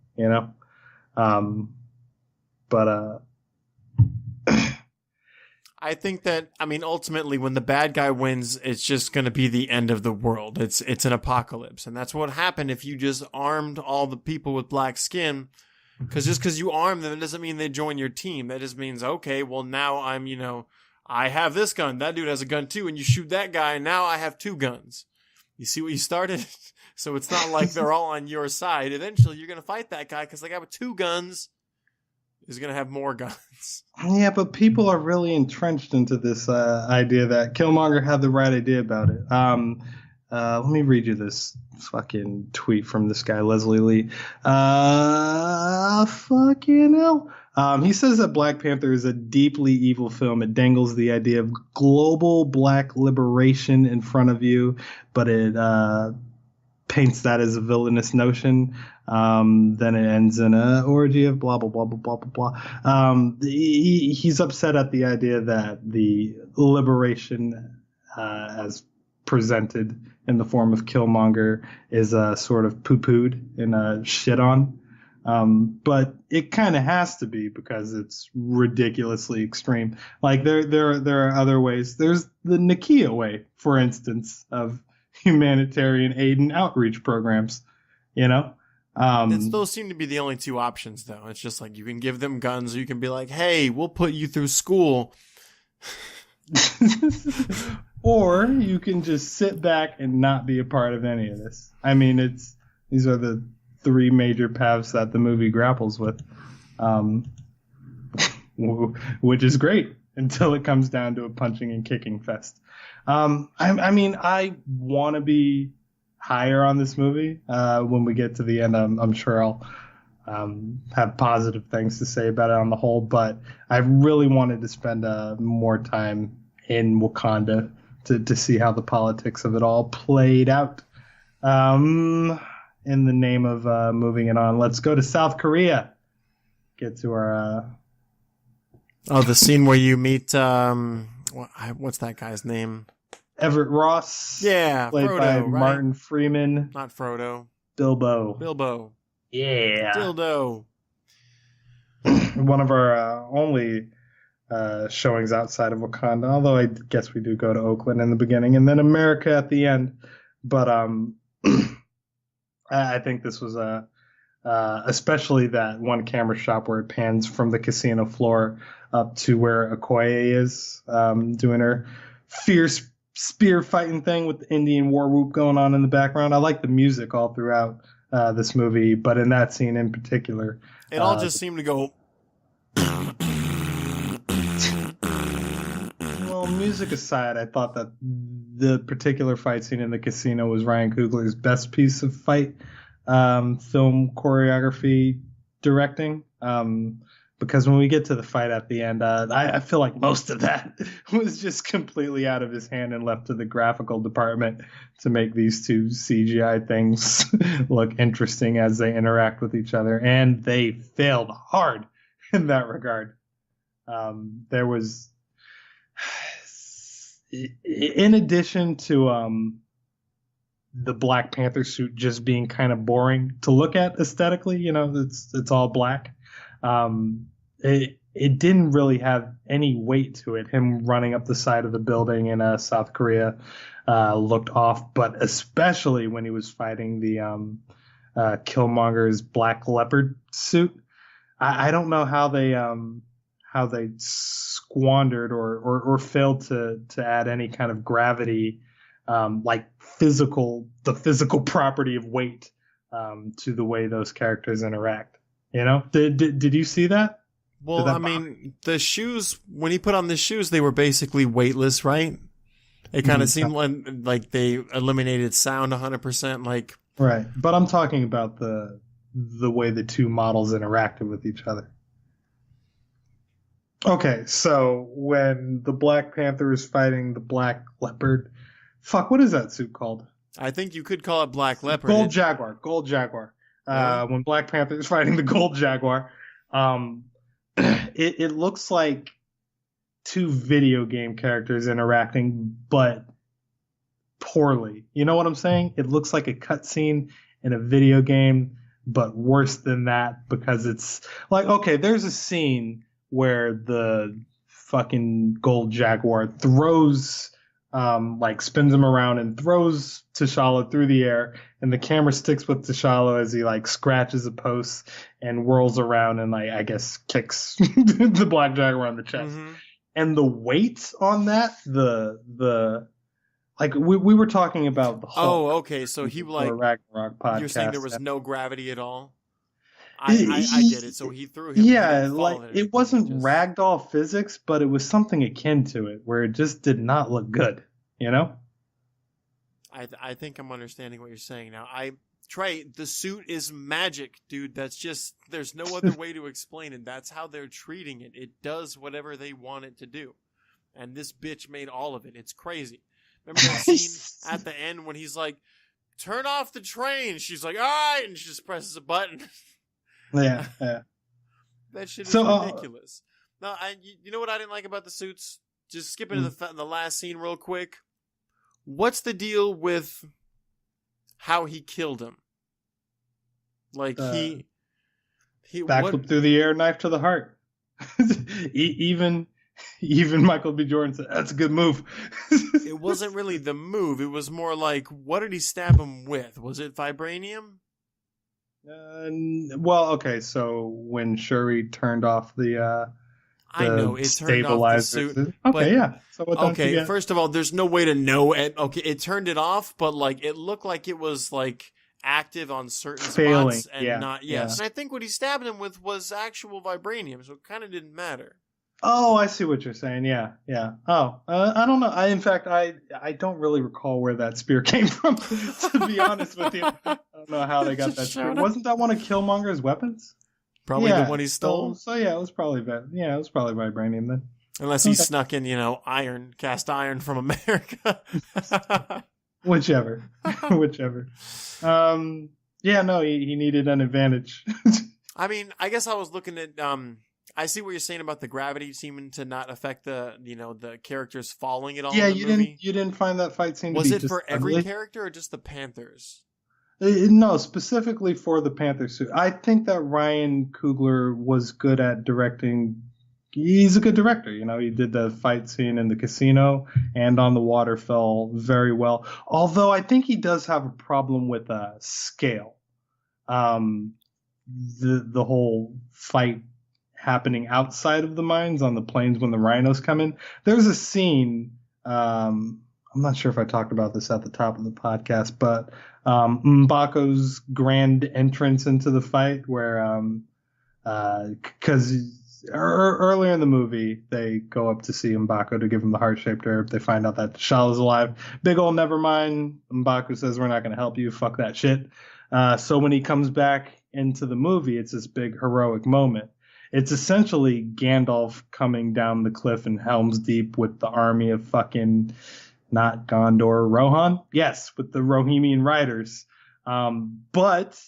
I think that, I mean, ultimately, when the bad guy wins, it's just going to be the end of the world. It's an apocalypse. And that's what happened if you just armed all the people with black skin. Because just because you arm them, it doesn't mean they join your team. That just means, okay, well, now I'm, I have this gun. That dude has a gun too. And you shoot that guy, and now I have 2 guns. You see what you started? So it's not like they're all on your side. Eventually, you're going to fight that guy because the guy with 2 guns is going to have more guns. Yeah, but people are really entrenched into this idea that Killmonger had the right idea about it. Let me read you this fucking tweet from this guy, Leslie Lee. Fucking hell. He says that Black Panther is a deeply evil film. It dangles the idea of global black liberation in front of you, but it paints that as a villainous notion. Then it ends in a orgy of blah, blah, blah, blah, blah, blah, blah. He's upset at the idea that the liberation as presented in the form of Killmonger is sort of poo-pooed and shit on. But it kind of has to be because it's ridiculously extreme. Like there are other ways. There's the Nakia way, for instance, of humanitarian aid and outreach programs, Those seem to be the only 2 options, though. It's just like you can give them guns, or you can be like, hey, we'll put you through school. Or you can just sit back and not be a part of any of this. I mean, these are the 3 major paths that the movie grapples with, which is great until it comes down to a punching and kicking fest. I mean, I want to be higher on this movie. When we get to the end, I'm sure I'll have positive things to say about it on the whole, but I really wanted to spend more time in Wakanda to see how the politics of it all played out. In the name of moving it on, let's go to South Korea. Get to our... the scene where you meet... what's that guy's name? Everett Ross. Yeah, played Frodo, by right? Martin Freeman. Not Frodo. Bilbo. Yeah. Dildo. One of our only showings outside of Wakanda, although I guess we do go to Oakland in the beginning and then America at the end. But I think this was especially that one camera shot where it pans from the casino floor up to where Okoye is doing her fierce spear fighting thing with the Indian war whoop going on in the background. I like the music all throughout this movie, but in that scene in particular, it all just seemed to go. Well, music aside, I thought that the particular fight scene in the casino was Ryan Coogler's best piece of fight film choreography directing. Because when we get to the fight at the end, I feel like most of that was just completely out of his hand and left to the graphical department to make these 2 CGI things look interesting as they interact with each other. And they failed hard in that regard. There was, in addition to the Black Panther suit just being kind of boring to look at aesthetically, it's all black. It didn't really have any weight to it. Him running up the side of the building in South Korea looked off, but especially when he was fighting the Killmonger's Black Leopard suit. I don't know how they squandered or failed to add any kind of gravity, like the physical property of weight to the way those characters interact. Did you see that? Well, I mean, the shoes, when he put on the shoes, they were basically weightless, right? It kind of seemed like they eliminated sound 100%. Right. But I'm talking about the way the 2 models interacted with each other. Okay, so when the Black Panther is fighting the Black Leopard, what is that suit called? I think you could call it Black Leopard. Gold Jaguar. When Black Panther is fighting the Gold Jaguar, it looks like 2 video game characters interacting, but poorly. You know what I'm saying? It looks like a cutscene in a video game, but worse than that because it's like, okay, there's a scene where the fucking gold jaguar, throws, like spins him around and throws T'Challa through the air, and the camera sticks with T'Challa as he like scratches a post and whirls around and like I guess kicks the black jaguar on the chest. Mm-hmm. And the weight on that, the like we were talking about the Hulk. Oh, okay. So he like Ragnarok podcast. You're saying there was no gravity at all. I get it. So he threw him. Yeah, like it wasn't ragdoll physics, but it was something akin to it, where it just did not look good. You know. I think I'm understanding what you're saying now. Trey, the suit is magic, dude. That's just there's no other way to explain it. That's how they're treating it. It does whatever they want it to do, and this bitch made all of it. It's crazy. Remember that scene at the end when he's like, "Turn off the train." She's like, "All right," and she just presses a button. Yeah. That shit is ridiculous. No, you know what I didn't like about the suits? Just skipping to the last scene real quick. What's the deal with how he killed him? Like he backflip through the air, knife to the heart. even Michael B. Jordan said that's a good move. It wasn't really the move. It was more like, what did he stab him with? Was it vibranium? Well, okay. So when Shuri turned off the I know it turned off the suit. Okay, yeah. So okay, first of all, there's no way to know it. Okay, it turned it off, but like it looked like it was like active on certain spots and not. Yes, and I think what he stabbed him with was actual vibranium, so it kind of didn't matter. Oh, I see what you're saying. Yeah. Oh, I don't know. In fact, I don't really recall where that spear came from. To be honest with you, I don't know how they got that spear. Wasn't that one of Killmonger's weapons? Probably the one he stole. So yeah, it was probably vibranium then. Unless he snuck in, cast iron from America. Whichever. Yeah, no, he needed an advantage. I mean, I guess I was looking at. I see what you're saying about the gravity seeming to not affect the characters falling at all. Yeah, in the movie. you didn't find that fight scene. Was to be it just for every ugly? character or just the Panthers? No, specifically for the Panther suit. I think that Ryan Coogler was good at directing. He's a good director. He did the fight scene in the casino and on the waterfall very well. Although I think he does have a problem with scale. The whole fight happening outside of the mines on the plains when the rhinos come in. There's a scene. I'm not sure if I talked about this at the top of the podcast, but M'Bako's grand entrance into the fight where, because earlier in the movie, they go up to see M'Bako to give him the heart-shaped herb. They find out that T'Challa's alive. Big ol' never mind. M'Bako says, we're not going to help you. Fuck that shit. So when he comes back into the movie, it's this big heroic moment. It's essentially Gandalf coming down the cliff in Helm's Deep with the army of fucking... not Gondor, Rohan? Yes, with the Rohirrim riders. But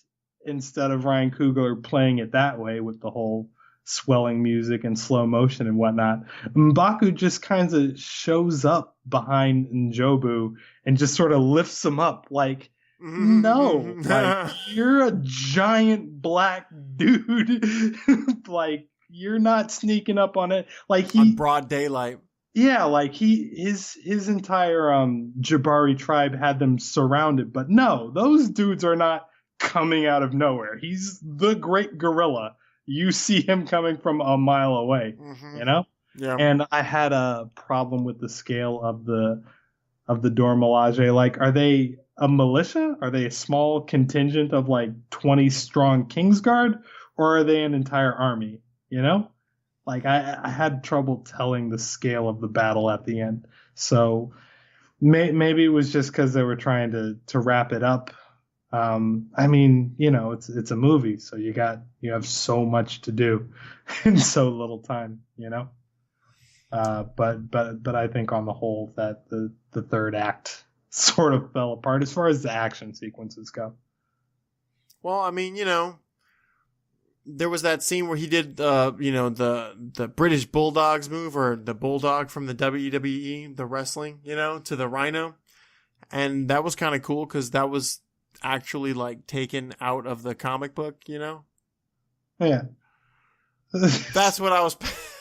instead of Ryan Coogler playing it that way with the whole swelling music and slow motion and whatnot, M'Baku just kind of shows up behind Njobu and just sort of lifts him up like, no, like, you're a giant black dude. Like, you're not sneaking up on it. Like on broad daylight. Yeah, like his entire Jabari tribe had them surrounded, but no, those dudes are not coming out of nowhere. He's the great gorilla. You see him coming from a mile away, Yeah. And I had a problem with the scale of the Dora Milaje. Like, are they a militia? Are they a small contingent of like 20 strong Kingsguard, or are they an entire army? Like, I had trouble telling the scale of the battle at the end. So maybe it was just because they were trying to wrap it up. I mean, it's a movie, so you have so much to do in so little time, But I think on the whole that the third act sort of fell apart as far as the action sequences go. Well, I mean, there was that scene where he did, the British Bulldogs move, or the Bulldog from the WWE, the wrestling, to the Rhino. And that was kind of cool because that was actually like taken out of the comic book, Yeah. That's what I was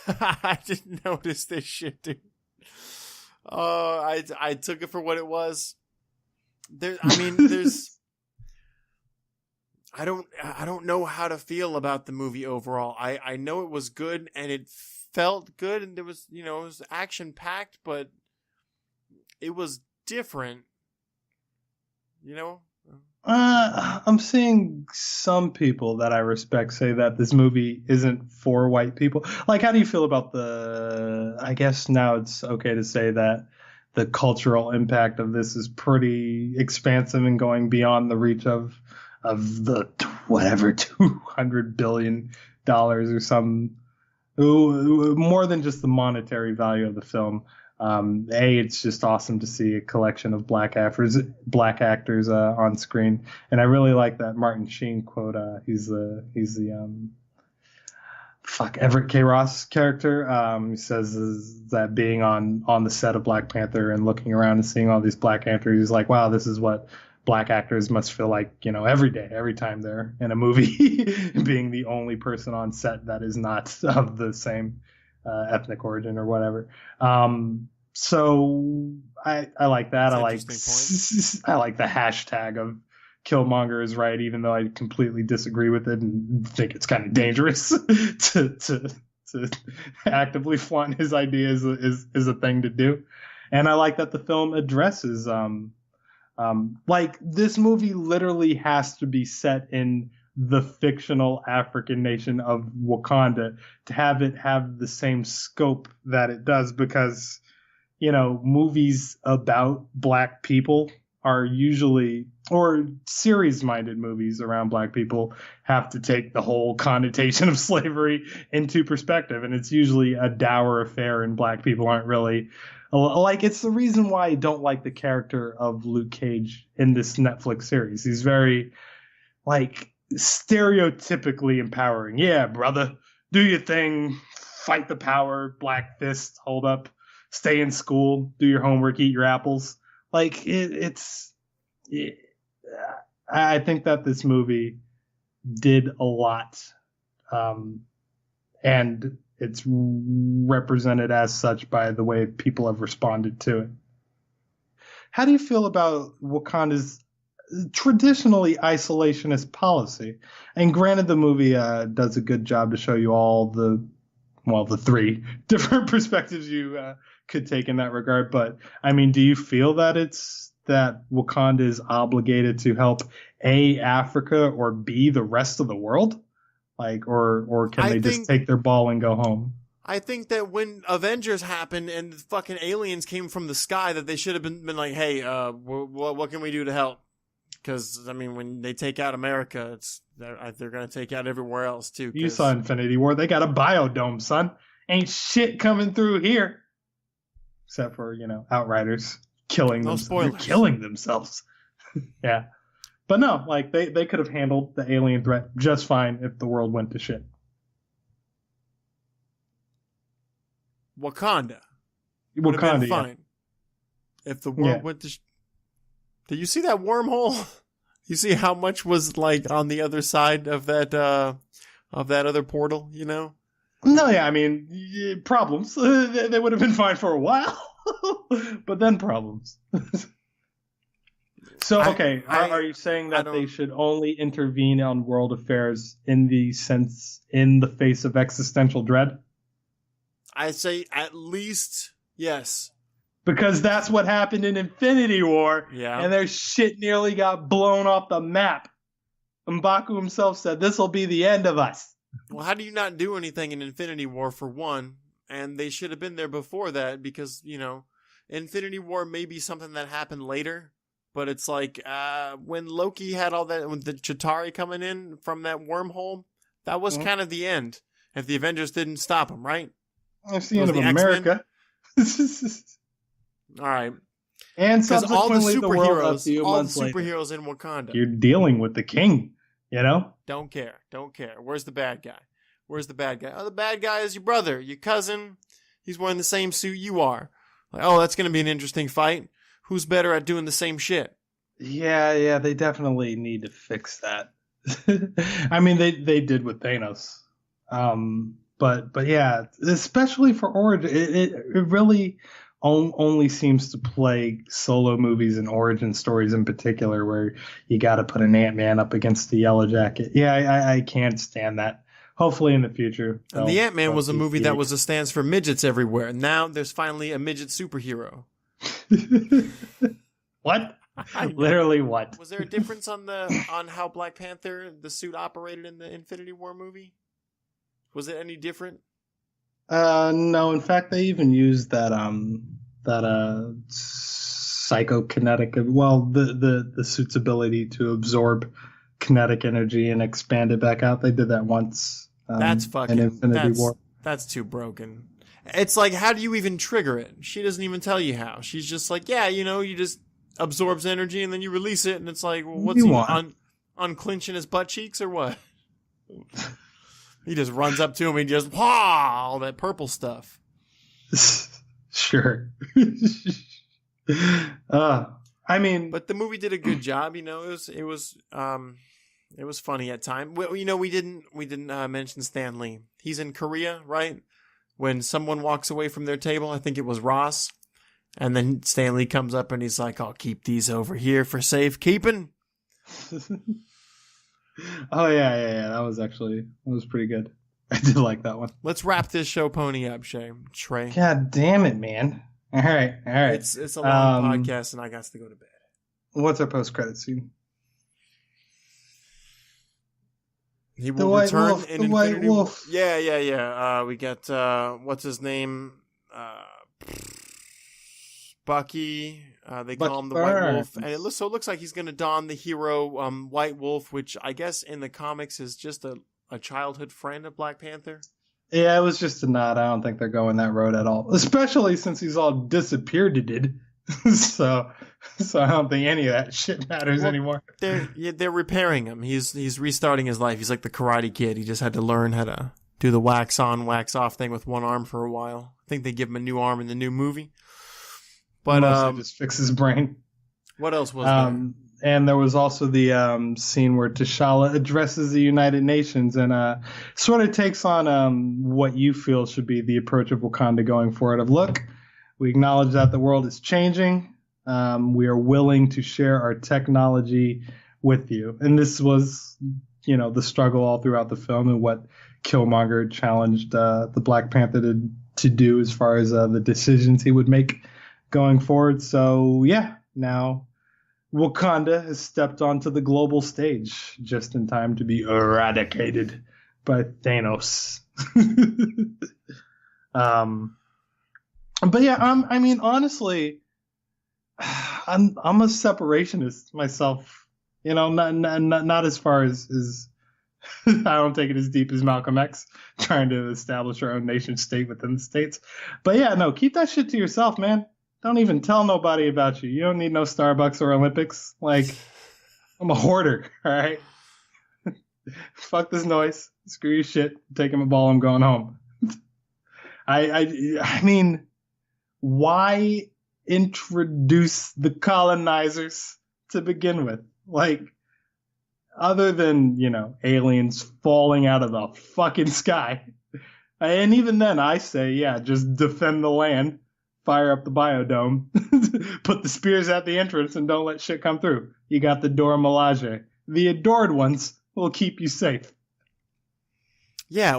I didn't notice this shit, dude. I took it for what it was. There's I don't know how to feel about the movie overall. I know it was good and it felt good and there was, it was action packed, but it was different. I'm seeing some people that I respect say that this movie isn't for white people. Like, how do you feel about I guess now it's okay to say that the cultural impact of this is pretty expansive and going beyond the reach of the whatever $200 billion or some more than just the monetary value of the film. It's just awesome to see a collection of black actors on screen, and I really like that Martin Sheen quote. He's the Everett K. Ross character. He says that being on the set of Black Panther and looking around and seeing all these black actors, he's like, wow, this is what black actors must feel like, every day, every time they're in a movie, being the only person on set that is not of the same ethnic origin or whatever. So I like that. I like the hashtag of Killmonger is right, even though I completely disagree with it and think it's kind of dangerous to actively flaunt his ideas is a thing to do. And I like that the film addresses like this movie literally has to be set in the fictional African nation of Wakanda to have it have the same scope that it does, because movies about black people are usually, or series-minded movies around black people have to take the whole connotation of slavery into perspective, and it's usually a dour affair, and black people aren't really like, it's the reason why I don't like the character of Luke Cage in this Netflix series. He's very like stereotypically empowering. Yeah, brother, do your thing, fight the power, black fist, hold up, stay in school, do your homework, eat your apples. Like I think that this movie did a lot, and it's represented as such by the way people have responded to it. How do you feel about Wakanda's traditionally isolationist policy? And granted, the movie does a good job to show you all the three different perspectives you could take in that regard. But I mean, do you feel that Wakanda is obligated to help A, Africa, or B, the rest of the world? Like, or can they just take their ball and go home? I think that when Avengers happened and the fucking aliens came from the sky, that they should have been like, hey, what can we do to help? Because, I mean, when they take out America, they're going to take out everywhere else, too. You saw Infinity War. They got a biodome, son. Ain't shit coming through here. Except for, Outriders killing themselves. Yeah. But no, like, they could have handled the alien threat just fine if the world went to shit. Wakanda would have been fine if the world went to Did you see that wormhole? You see how much was like on the other side of that other portal, No, yeah, I mean, problems. They would have been fine for a while, but then problems. So, okay, are you saying that they should only intervene on world affairs in the face of existential dread? I say at least yes. Because that's what happened in Infinity War, and their shit nearly got blown off the map. M'Baku himself said, this will be the end of us. Well, how do you not do anything in Infinity War, for one? And they should have been there before that, because, Infinity War may be something that happened later, but it's like when Loki had all that, with the Chitauri coming in from that wormhole, that was kind of the end, if the Avengers didn't stop them, right? That's the end of America. All right. And subsequently, all the superheroes in Wakanda. You're dealing with the king, Don't care. Where's the bad guy? Oh, the bad guy is your brother, your cousin. He's wearing the same suit you are. Like, oh, that's going to be an interesting fight. Who's better at doing the same shit? Yeah, they definitely need to fix that. I mean, they did with Thanos. but yeah, especially for origin, it really only seems to play solo movies and origin stories in particular, where you got to put an Ant-Man up against the Yellow Jacket. Yeah, I can't stand that. Hopefully in the future. And the Ant-Man was a movie that was a stance for midgets everywhere. And now there's finally a midget superhero. What? Literally what? Was there a difference on how Black Panther, the suit, operated in the Infinity War movie? Was it any different? No. In fact, they even used that psychokinetic. Well, the suit's ability to absorb kinetic energy and expand it back out. They did that once. That's fucking. In Infinity War. That's too broken. It's like, how do you even trigger it? She doesn't even tell you how. She's just like, yeah, you just absorbs energy and then you release it, and it's like, well, what's he unclenching his butt cheeks or what? He just runs up to him and just all that purple stuff. Sure. I mean, but the movie did a good job. It was funny at times. We didn't mention Stan Lee. He's in Korea, right? When someone walks away from their table, I think it was Ross, and then Stan Lee comes up and he's like, "I'll keep these over here for safekeeping." Oh yeah. That was pretty good. I did like that one. Let's wrap this show pony up, Trey. God damn it, man! All right. It's a long podcast, and I got to go to bed. What's our post-credit scene? He will return in the White Infinity Wolf. Yeah. We got what's his name? Bucky. They call him the White Wolf, and it looks like he's going to don the hero White Wolf, which I guess in the comics is just a childhood friend of Black Panther. Yeah, it was just a nod. I don't think they're going that road at all, especially since he's all disappeared. So I don't think any of that shit matters anymore. They're repairing him. He's restarting his life. He's like the Karate Kid. He just had to learn how to do the wax on, wax off thing with one arm for a while. I think they give him a new arm in the new movie. But just fix his brain. What else was there? And there was also the scene where T'Challa addresses the United Nations and sort of takes on what you feel should be the approach of Wakanda going forward. Look, we acknowledge that the world is changing. We are willing to share our technology with you. And this was, the struggle all throughout the film and what Killmonger challenged the Black Panther to do as far as the decisions he would make going forward. So, yeah, now Wakanda has stepped onto the global stage just in time to be eradicated by Thanos. But yeah, I mean, honestly, I'm a separationist myself. Not as far as I don't take it as deep as Malcolm X trying to establish our own nation state within the states. But yeah, no, keep that shit to yourself, man. Don't even tell nobody about you. You don't need no Starbucks or Olympics. Like, I'm a hoarder, all right? Fuck this noise. Screw your shit. I'm taking my ball. I'm going home. I mean, why introduce the colonizers to begin with? Like, other than, aliens falling out of the fucking sky. And even then, I say, yeah, just defend the land. Fire up the biodome, put the spears at the entrance, and don't let shit come through. You got the Dora Milaje. The adored ones will keep you safe. Yeah,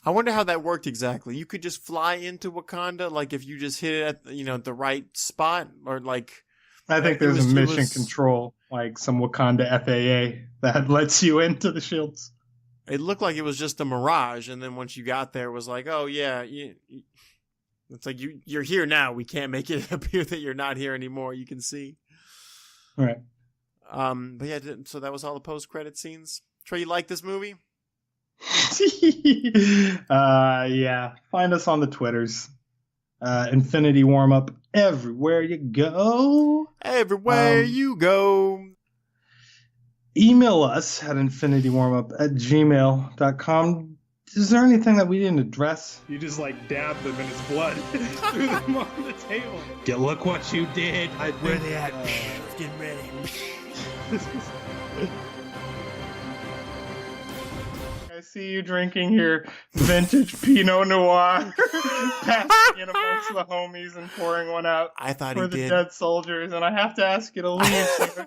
I wonder how that worked exactly. You could just fly into Wakanda, like if you just hit it at the right spot, or like. I think there's a mission control, like some Wakanda FAA that lets you into the shields. It looked like it was just a mirage, and then once you got there, it was like, oh yeah. It's like you're here now. We can't make it appear that you're not here anymore. You can see. Right. But yeah, so that was all the post-credit scenes. Trey, you like this movie? Yeah. Find us on the Twitters. Infinity Warmup everywhere you go. Everywhere you go. Email us at infinitywarmup@gmail.com. Is there anything that we didn't address? You just dabbed them in his blood. Threw them on the table. Look what you did. Where they at? Getting ready. Guys. see you drinking your vintage Pinot Noir, passing it amongst the homies and pouring one out I thought for he the did. dead soldiers, and I have to ask you to leave.